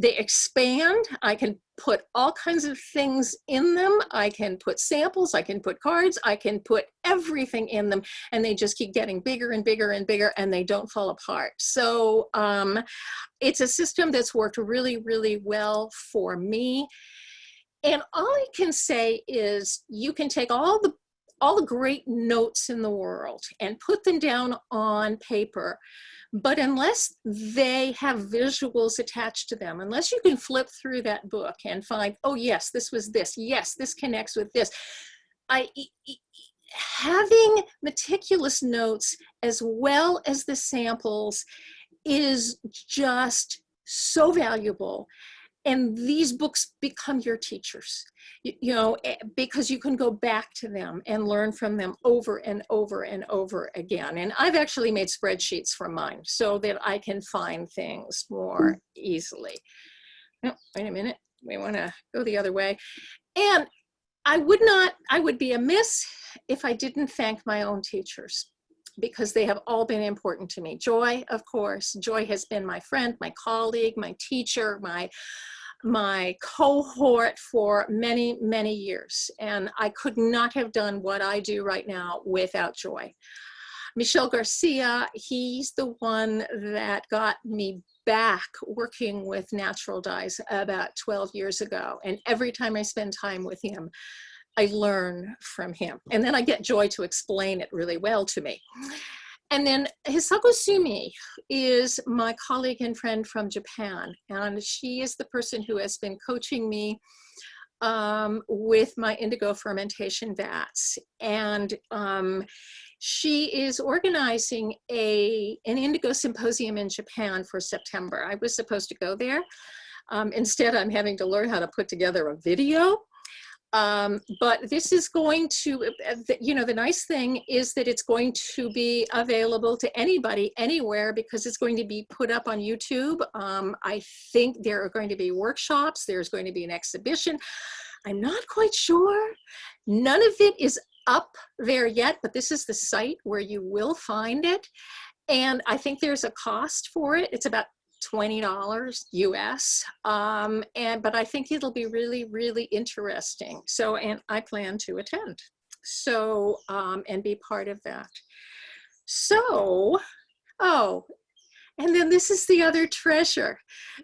expand. I can put all kinds of things in them. I can put samples, I can put cards, I can put everything in them, and they just keep getting bigger and bigger and bigger, and they don't fall apart. So it's a system that's worked really, really well for me. And all I can say is you can take all the great notes in the world and put them down on paper, but unless they have visuals attached to them, unless you can flip through that book and find, oh yes, this was this, yes, this connects with this. Having meticulous notes as well as the samples is just so valuable. And these books become your teachers, because you can go back to them and learn from them over and over and over again. And I've actually made spreadsheets for mine so that I can find things more easily. Oh, wait a minute, we want to go the other way. And I would be amiss if I didn't thank my own teachers, because they have all been important to me. Joy, of course. Joy has been my friend, my colleague, my teacher, my cohort for many, many years. And I could not have done what I do right now without Joy. Michel Garcia, he's the one that got me back working with natural dyes about 12 years ago. And every time I spend time with him, I learn from him. And then I get Joy to explain it really well to me. And then Hisako Sumi is my colleague and friend from Japan. And she is the person who has been coaching me with my indigo fermentation vats. And she is organizing an indigo symposium in Japan for September. I was supposed to go there. Instead, I'm having to learn how to put together a video. But this is going to, the nice thing is that it's going to be available to anybody, anywhere, because it's going to be put up on YouTube. I think there are going to be workshops. There's going to be an exhibition. I'm not quite sure. None of it is up there yet, but this is the site where you will find it. And I think there's a cost for it. It's about $20 US, but I think it'll be really, really interesting. So, and I plan to attend, so, and be part of that. So, oh, and then this is the other treasure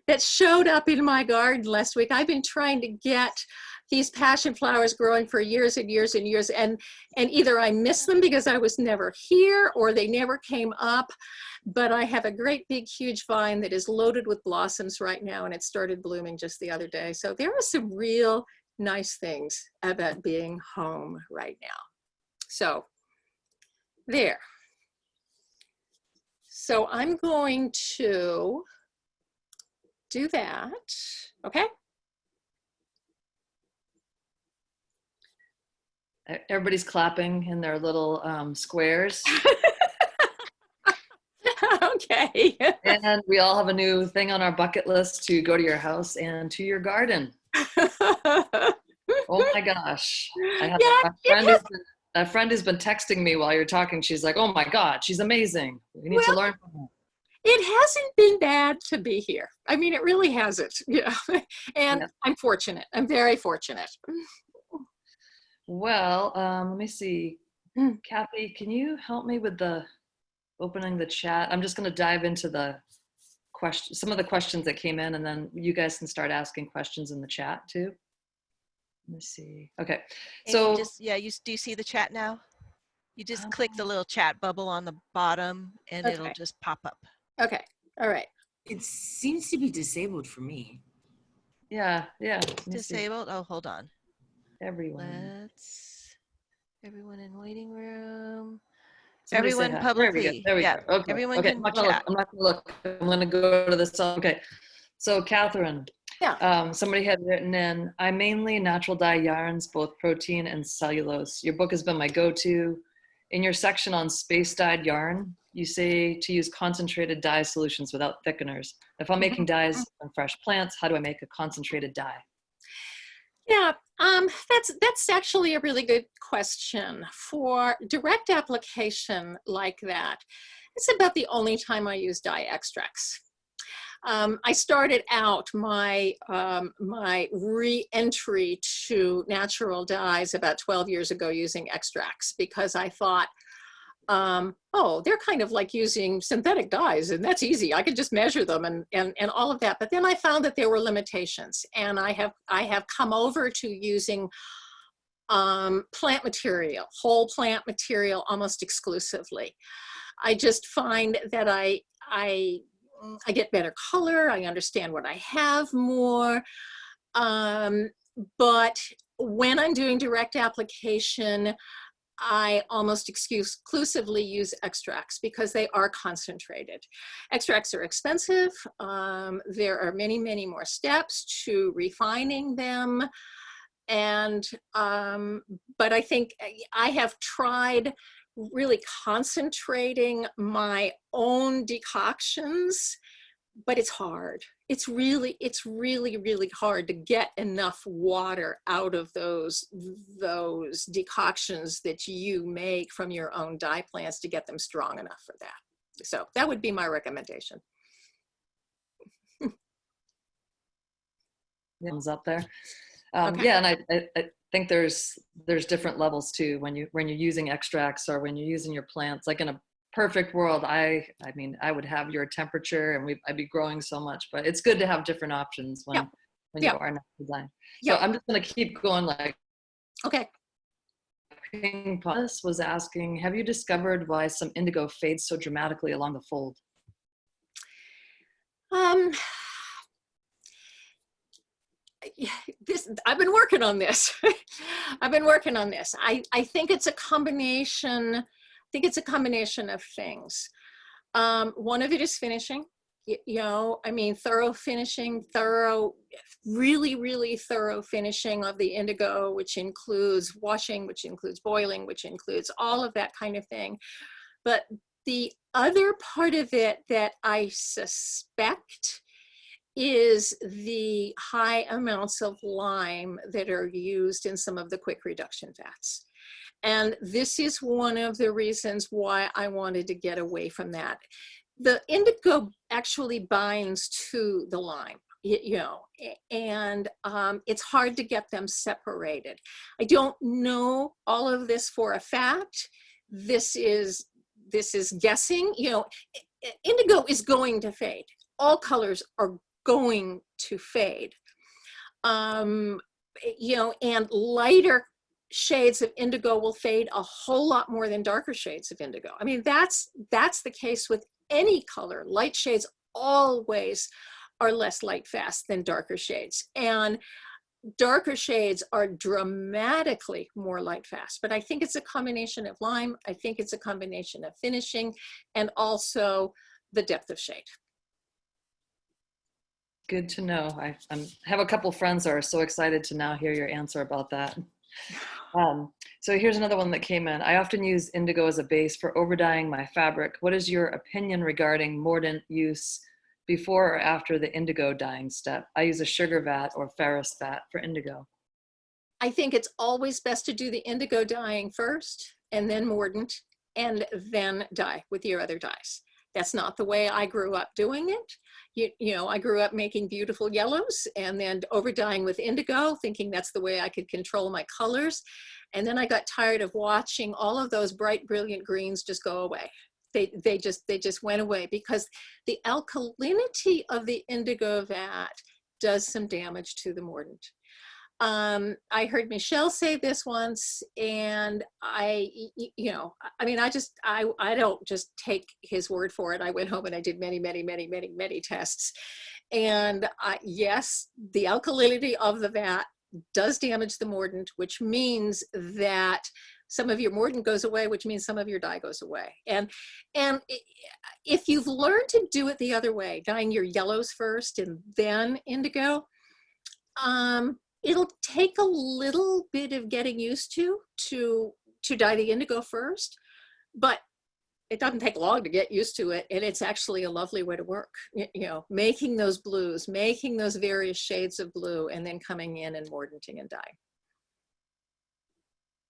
that showed up in my garden last week. I've been trying to get these passion flowers growing for years and years and years, and either I missed them because I was never here or they never came up. But I have a great big huge vine that is loaded with blossoms right now, and it started blooming just the other day. So there are some real nice things about being home right now. So there. So I'm going to do that, okay? Everybody's clapping in their little squares. Okay. And we all have a new thing on our bucket list to go to your house and to your garden. Oh my gosh. I have a friend who's been texting me while you're talking. She's like, oh my God, she's amazing. We need to learn from her. It hasn't been bad to be here. I mean, it really hasn't. Yeah. And yeah. I'm fortunate. I'm very fortunate. Well, let me see. Kathy, can you help me with the opening the chat. I'm just going to dive into the some of the questions that came in, and then you guys can start asking questions in the chat too. Let me see. Okay. And So you just, yeah, do you see the chat now? You just click the little chat bubble on the bottom and it'll Okay. just pop up. Okay. All right. It seems to be disabled for me. yeah. Let me see. Disabled? Oh, hold on. Everyone. Everyone in waiting room. Somebody say Everyone hi. publicly. There we Yeah. go. Okay. Everyone Okay. can I'm chat. not gonna look. I'm gonna go to this. Okay. So Catherine. Yeah. Somebody had written in, I mainly natural dye yarns, both protein and cellulose. Your book has been my go-to. In your section on space dyed yarn, you say to use concentrated dye solutions without thickeners. If I'm making dyes from fresh plants, how do I make a concentrated dye? Yeah, that's actually a really good question. For direct application like that, it's about the only time I use dye extracts. I started out my my re-entry to natural dyes about 12 years ago using extracts because I thought, oh, they're kind of like using synthetic dyes and that's easy. I could just measure them and all of that. But then I found that there were limitations, and I have come over to using plant material, whole plant material almost exclusively. I just find that I get better color. I understand what I have more. But when I'm doing direct application, I almost exclusively use extracts because they are concentrated. Extracts are expensive. There are many, many more steps to refining them. And, but I think I have tried really concentrating my own decoctions, but it's hard. It's really, really hard to get enough water out of those decoctions that you make from your own dye plants to get them strong enough for that. So that would be my recommendation. Thumbs up there. Okay. Yeah, and I think there's different levels too when you're using extracts or when you're using your plants. Like in a perfect world, I mean, I would have your temperature and I'd be growing so much, but it's good to have different options when you are not designed. So I'm just going to keep going. Like, okay. Ping Plus was asking, have you discovered why some indigo fades so dramatically along the fold? I've been working on this. I've been working on this. I think it's a combination. I think it's a combination of things. One of it is finishing. You know, I mean, thorough finishing, really thorough finishing of the indigo, which includes washing, which includes boiling, which includes all of that kind of thing. But the other part of it that I suspect is the high amounts of lime that are used in some of the quick reduction vats. And this is one of the reasons why I wanted to get away from that. The indigo actually binds to the lime, you know, and it's hard to get them separated. I don't know all of this for a fact. This is guessing. You know, indigo is going to fade. All colors are going to fade. You know, and lighter shades of indigo will fade a whole lot more than darker shades of indigo. I mean, that's the case with any color. Light shades always are less light fast than darker shades, and darker shades are dramatically more light fast. But I think it's a combination of lime. I think it's a combination of finishing and also the depth of shade. Good to know. I have a couple friends that are so excited to now hear your answer about that. So here's another one that came in. I often use indigo as a base for overdying my fabric. What is your opinion regarding mordant use before or after the indigo dyeing step? I use a sugar vat or ferrous vat for indigo. I think it's always best to do the indigo dyeing first and then mordant and then dye with your other dyes. That's not the way I grew up doing it. You know, I grew up making beautiful yellows and then over dyeing with indigo, thinking that's the way I could control my colors. And then I got tired of watching all of those bright, brilliant greens just go away. They just went away because the alkalinity of the indigo vat does some damage to the mordant. I heard Michelle say this once, and I don't just take his word for it. I went home and I did many tests. And yes, the alkalinity of the vat does damage the mordant, which means that some of your mordant goes away, which means some of your dye goes away. And if you've learned to do it the other way, dyeing your yellows first and then indigo, it'll take a little bit of getting used to dye the indigo first, but it doesn't take long to get used to it. And it's actually a lovely way to work, making those blues, making those various shades of blue, and then coming in and mordanting and dye.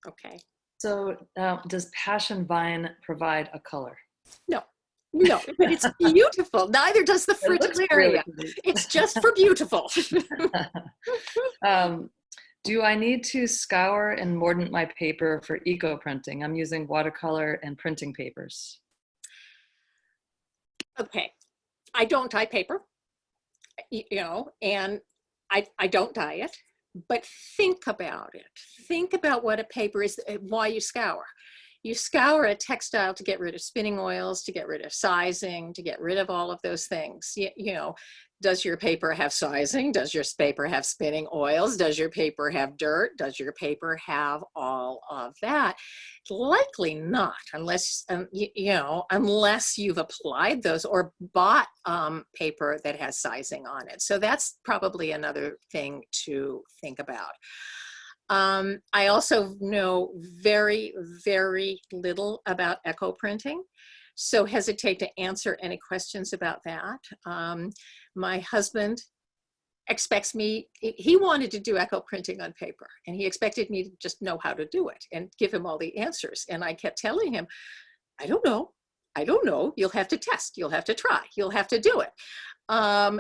Okay. So does passion vine provide a color? No, but it's beautiful. Neither does the fritillaria. Really It's just for beautiful. Do I need to scour and mordant my paper for eco printing? I'm using watercolor and printing papers. Okay, I don't dye paper, and I don't dye it, but think about it. Think about what a paper is, why you scour. You scour a textile to get rid of spinning oils, to get rid of sizing, to get rid of all of those things. Does your paper have sizing? Does your paper have spinning oils? Does your paper have dirt? Does your paper have all of that? Likely not, unless, unless you've applied those or bought paper that has sizing on it. So that's probably another thing to think about. I also know very, very little about eco printing, so hesitate to answer any questions about that. My husband expects me, he wanted to do eco printing on paper, and he expected me to just know how to do it and give him all the answers. And I kept telling him, I don't know, you'll have to test, you'll have to try, you'll have to do it.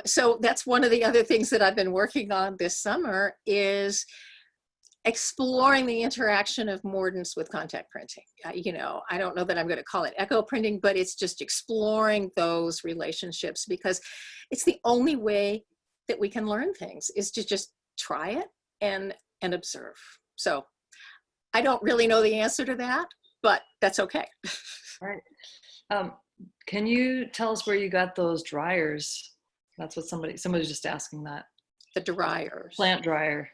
So that's one of the other things that I've been working on this summer, is exploring the interaction of mordants with contact printing. I don't know that I'm going to call it eco printing, but it's just exploring those relationships, because it's the only way that we can learn things, is to just try it and observe. So I don't really know the answer to that, but that's okay. All right. Can you tell us where you got those dryers? That's what somebody's just asking that. The dryers. Plant dryer.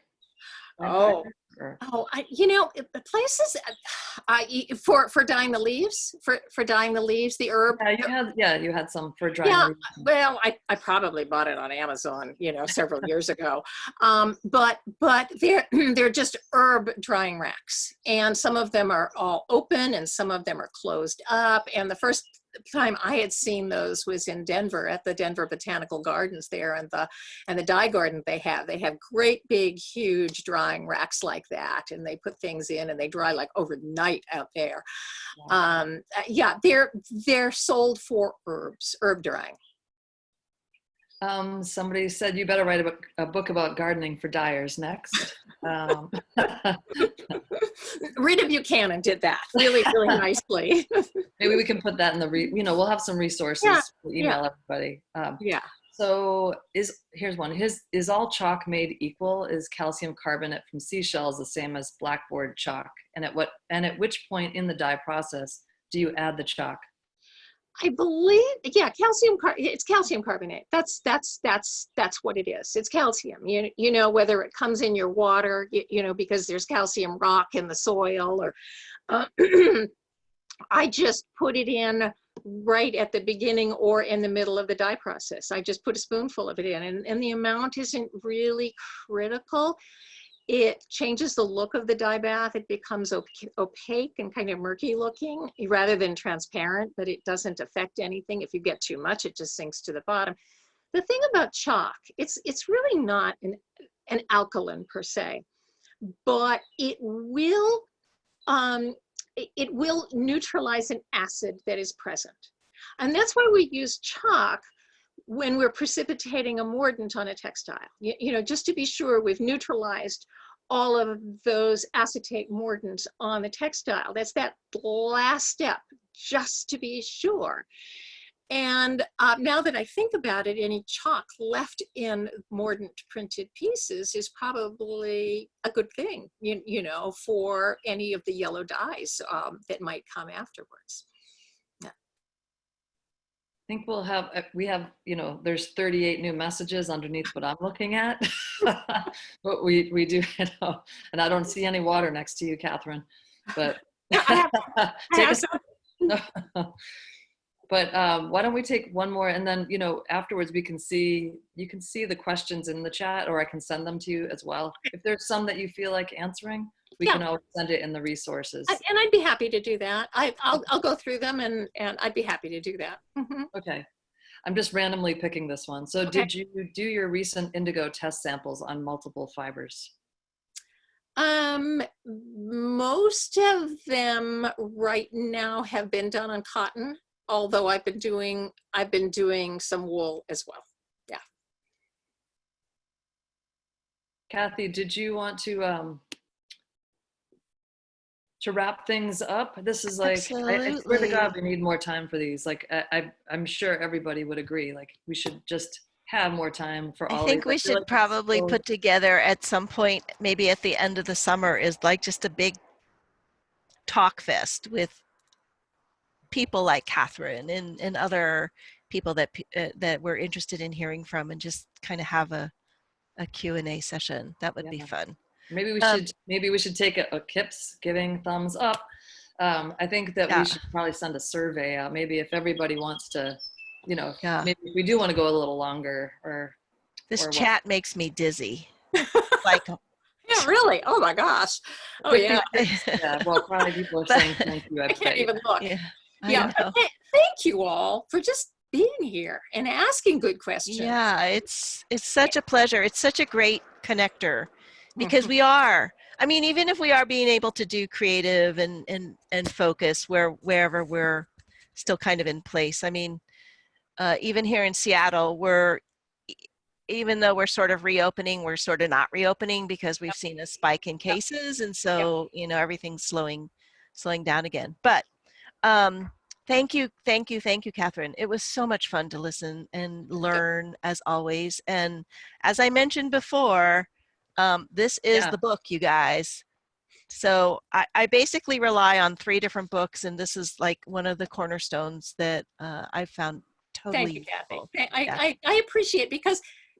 Places for dyeing the leaves, for dyeing the leaves, the herb. You had some for drying. Yeah, well, I probably bought it on Amazon, several years ago. But they're just herb drying racks, and some of them are all open, and some of them are closed up. And the first time I had seen those was in Denver, at the Denver Botanical Gardens there, and the dye garden they have great big huge drying racks like that, and they put things in and they dry like overnight out there. Wow. They're sold for herb drying. Somebody said you better write a book about gardening for dyers next. Rita Buchanan did that really nicely. Maybe we can put that in we'll have some resources. We'll email everybody. So here's one. Is all chalk made equal? Is calcium carbonate from seashells the same as blackboard chalk? And at which point in the dye process do you add the chalk? I believe, it's calcium carbonate. That's what it is. It's calcium. Whether it comes in your water, because there's calcium rock in the soil, or I just put it in right at the beginning or in the middle of the dye process. I just put a spoonful of it in, and the amount isn't really critical. It changes the look of the dye bath. It becomes opaque and kind of murky looking rather than transparent, but it doesn't affect anything. If you get too much, it just sinks to the bottom. The thing about chalk, it's really not an alkaline per se, but it will neutralize an acid that is present. And that's why we use chalk when we're precipitating a mordant on a textile, just to be sure we've neutralized all of those acetate mordants on the textile. That's that last step, just to be sure. And now that I think about it, any chalk left in mordant printed pieces is probably a good thing, you know, for any of the yellow dyes that might come afterwards. I think we have, you know, there's 38 new messages underneath what I'm looking at, but we do, you know, and I don't see any water next to you, Catherine, but I take have a But why don't we take one more, and then, you know, afterwards you can see the questions in the chat, or I can send them to you as well. If there's some that you feel like answering, we can always send it in the resources. And I'd be happy to do that. I'll go through them and I'd be happy to do that. Okay. I'm just randomly picking this one. So did you do your recent indigo test samples on multiple fibers? Most of them right now have been done on cotton, although I've been doing some wool as well. Yeah. Kathy, did you want to wrap things up? This is like, I swear to God, we need more time for these. Like, I'm sure everybody would agree. Like, we should just have more time for all. I think we should probably put together at some point, maybe at the end of the summer, is like just a big talk fest with people like Catherine and other people that we're interested in hearing from, and just kind of have a Q&A session. That would be fun. Maybe we should take a Kip's giving thumbs up. I think that we should probably send a survey out. Maybe if everybody wants to, you know, maybe we do want to go a little longer, or this chat makes me dizzy. Like, yeah, really? Oh my gosh. Oh yeah. Yeah. Well, probably people are saying thank you. I can't even look. Yeah. Thank you all for just being here and asking good questions. Yeah, it's such a pleasure. It's such a great connector, because we are. I mean, even if we are being able to do creative and focus wherever we're still kind of in place. I mean, even here in Seattle, even though we're sort of reopening, we're sort of not reopening, because we've seen a spike in cases, and so you know, everything's slowing down again. But thank you, Catherine. It was so much fun to listen and learn, as always. And as I mentioned before, this is the book, you guys. So I basically rely on 3 different books, and this is like one of the cornerstones that I found totally useful. Thank you, Kathy. I appreciate it,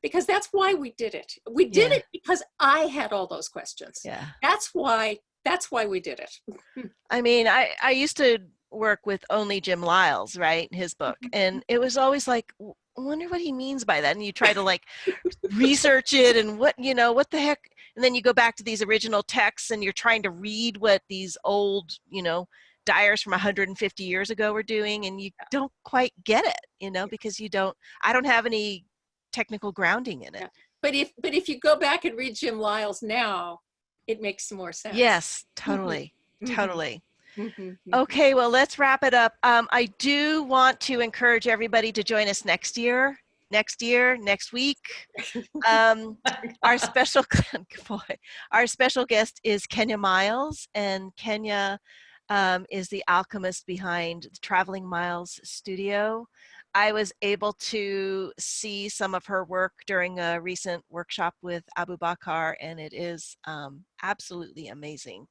because that's why we did it. We did it because I had all those questions. Yeah. That's why we did it. I mean, I used to work with only Jim Lyles, right? His book. And it was always like, I wonder what he means by that. And you try to like research it, and what the heck. And then you go back to these original texts, and you're trying to read what these old, dyers from 150 years ago were doing. And you don't quite get it, because I don't have any technical grounding in it. Yeah. But if you go back and read Jim Lyles now, it makes some more sense. Yes, totally. Totally. Okay, well, let's wrap it up. I do want to encourage everybody to join us next week. Our special guest is Kenya Miles, and Kenya is the alchemist behind the Traveling Miles Studio. I was able to see some of her work during a recent workshop with Abu Bakr, and it is absolutely amazing.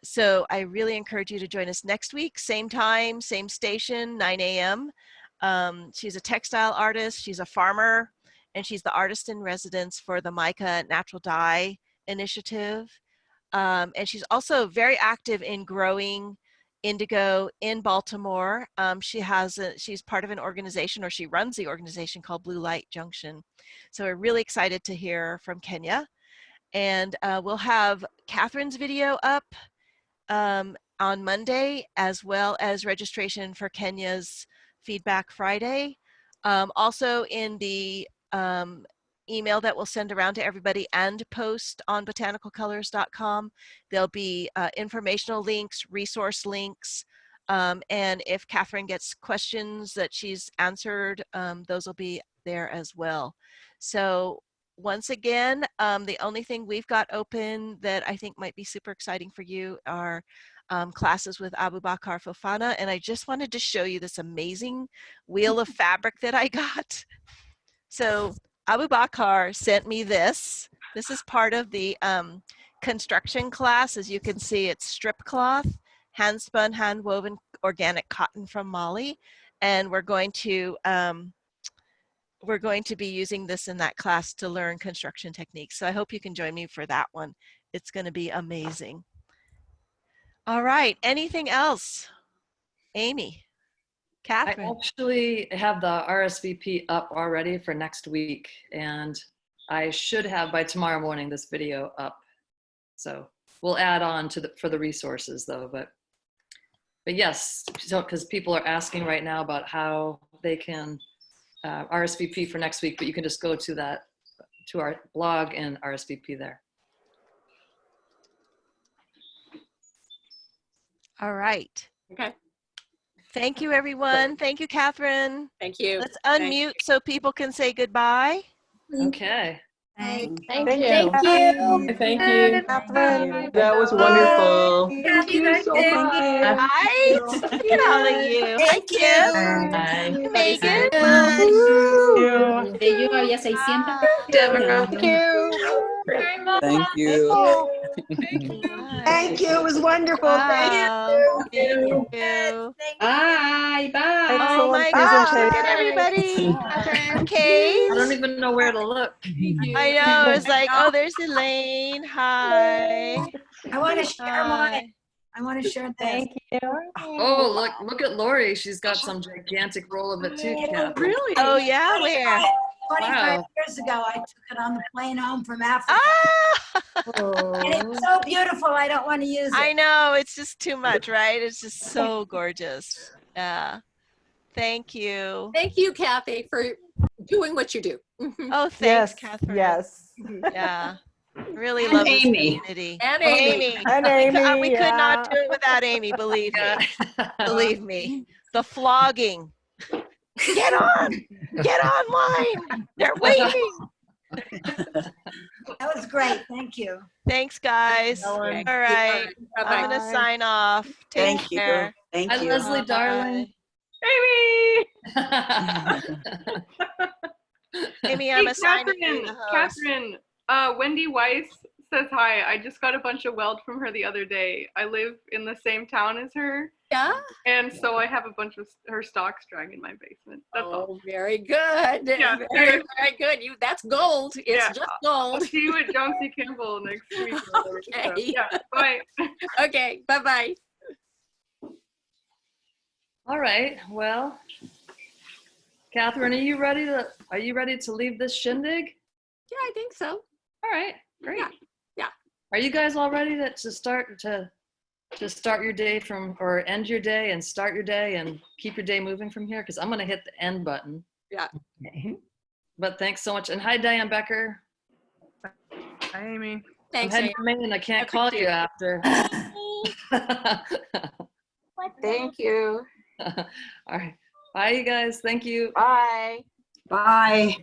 So I really encourage you to join us next week, same time, same station, 9 a.m. She's a textile artist, she's a farmer, and she's the artist in residence for the Mica Natural Dye Initiative. And she's also very active in growing indigo in Baltimore. She's part of an organization, or she runs the organization called Blue Light Junction. So we're really excited to hear from Kenya. And we'll have Catherine's video up on Monday, as well as registration for Kenya's Feedback Friday. Also in the email that we'll send around to everybody and post on botanicalcolors.com, there'll be informational links, resource links, and if Catherine gets questions that she's answered, those will be there as well. So once again, the only thing we've got open that I think might be super exciting for you are classes with Abu Bakr Fofana, and I just wanted to show you this amazing wheel of fabric that I got. So Abu Bakr sent me this. This is part of the construction class. As you can see, it's strip cloth, hand spun, hand woven organic cotton from Mali, and we're going to be using this in that class to learn construction techniques. So I hope you can join me for that one. It's going to be amazing. All right, anything else? Amy, I Catherine. actually have the RSVP up already for next week, and I should have by tomorrow morning this video up. So we'll add on to for the resources though, but yes, so because people are asking right now about how they can RSVP for next week, but you can just go to our blog and RSVP there. All right. Okay. Thank you, everyone. Thank you, Catherine. Thank you. Let's unmute so people can say goodbye. Okay. Thank Thank you. Thank you. Catherine. That was wonderful. Thank you so much. Right? Look at all of you. Hi, Kim. Bye. Megan. De yo había 600. Thank you. Thank you. Thank you. It was wonderful. Wow. Thank you. Bye. Bye. Oh my gosh, look at everybody. Okay. I don't even know where to look. I know. It's like, oh, there's Elaine. Hi. I want to share mine. Hi. I want to share this. Thank you. Oh, look at Lori. She's got some gigantic roll of it too, Catherine. Really? Oh, yeah, where? 25 Wow. years ago, I took it on the plane home from Africa. Ah! And it's so beautiful, I don't want to use it. I know. It's just too much, right? It's just so gorgeous. Yeah. Thank you. Thank you, Kathy, for doing what you do. Oh, thanks, Catherine. Yes. Yeah. Really And love this Amy. community. And Amy. And We could Amy, not do it without Amy, believe me. Believe me. The flogging. Get online. They're waiting. That was great, thank you. Thanks, guys. Ellen. All right. I'm Bye-bye. going to sign off. Take Thank you. care. Thank Hi, you. Leslie, Bye. darling. Amy, I'm assigning you the host. Catherine, Wendy Weiss says hi. I just got a bunch of weld from her the other day. I live in the same town as her, Yeah. and so I have a bunch of her stocks drying in my basement. That's all. Oh, very good. Yeah. Very, very good. That's gold. It's Yeah. just I'll gold. see you at John C. Campbell next week. or whatever. So, Okay. yeah. Bye. Okay. Bye-bye. All right. Well, Catherine, are you ready to leave this shindig? Yeah, I think so. All right. Great. Yeah. Are you guys all ready to start your day or end your day and start your day and keep your day moving from here? Because I'm going to hit the end button. Yeah. But thanks so much. And hi, Diane Becker. Hi, Amy. Thanks, I'm Amy. heading to Maine. I can't call you after. Thank you. All right. Bye, you guys. Thank you. Bye. Bye.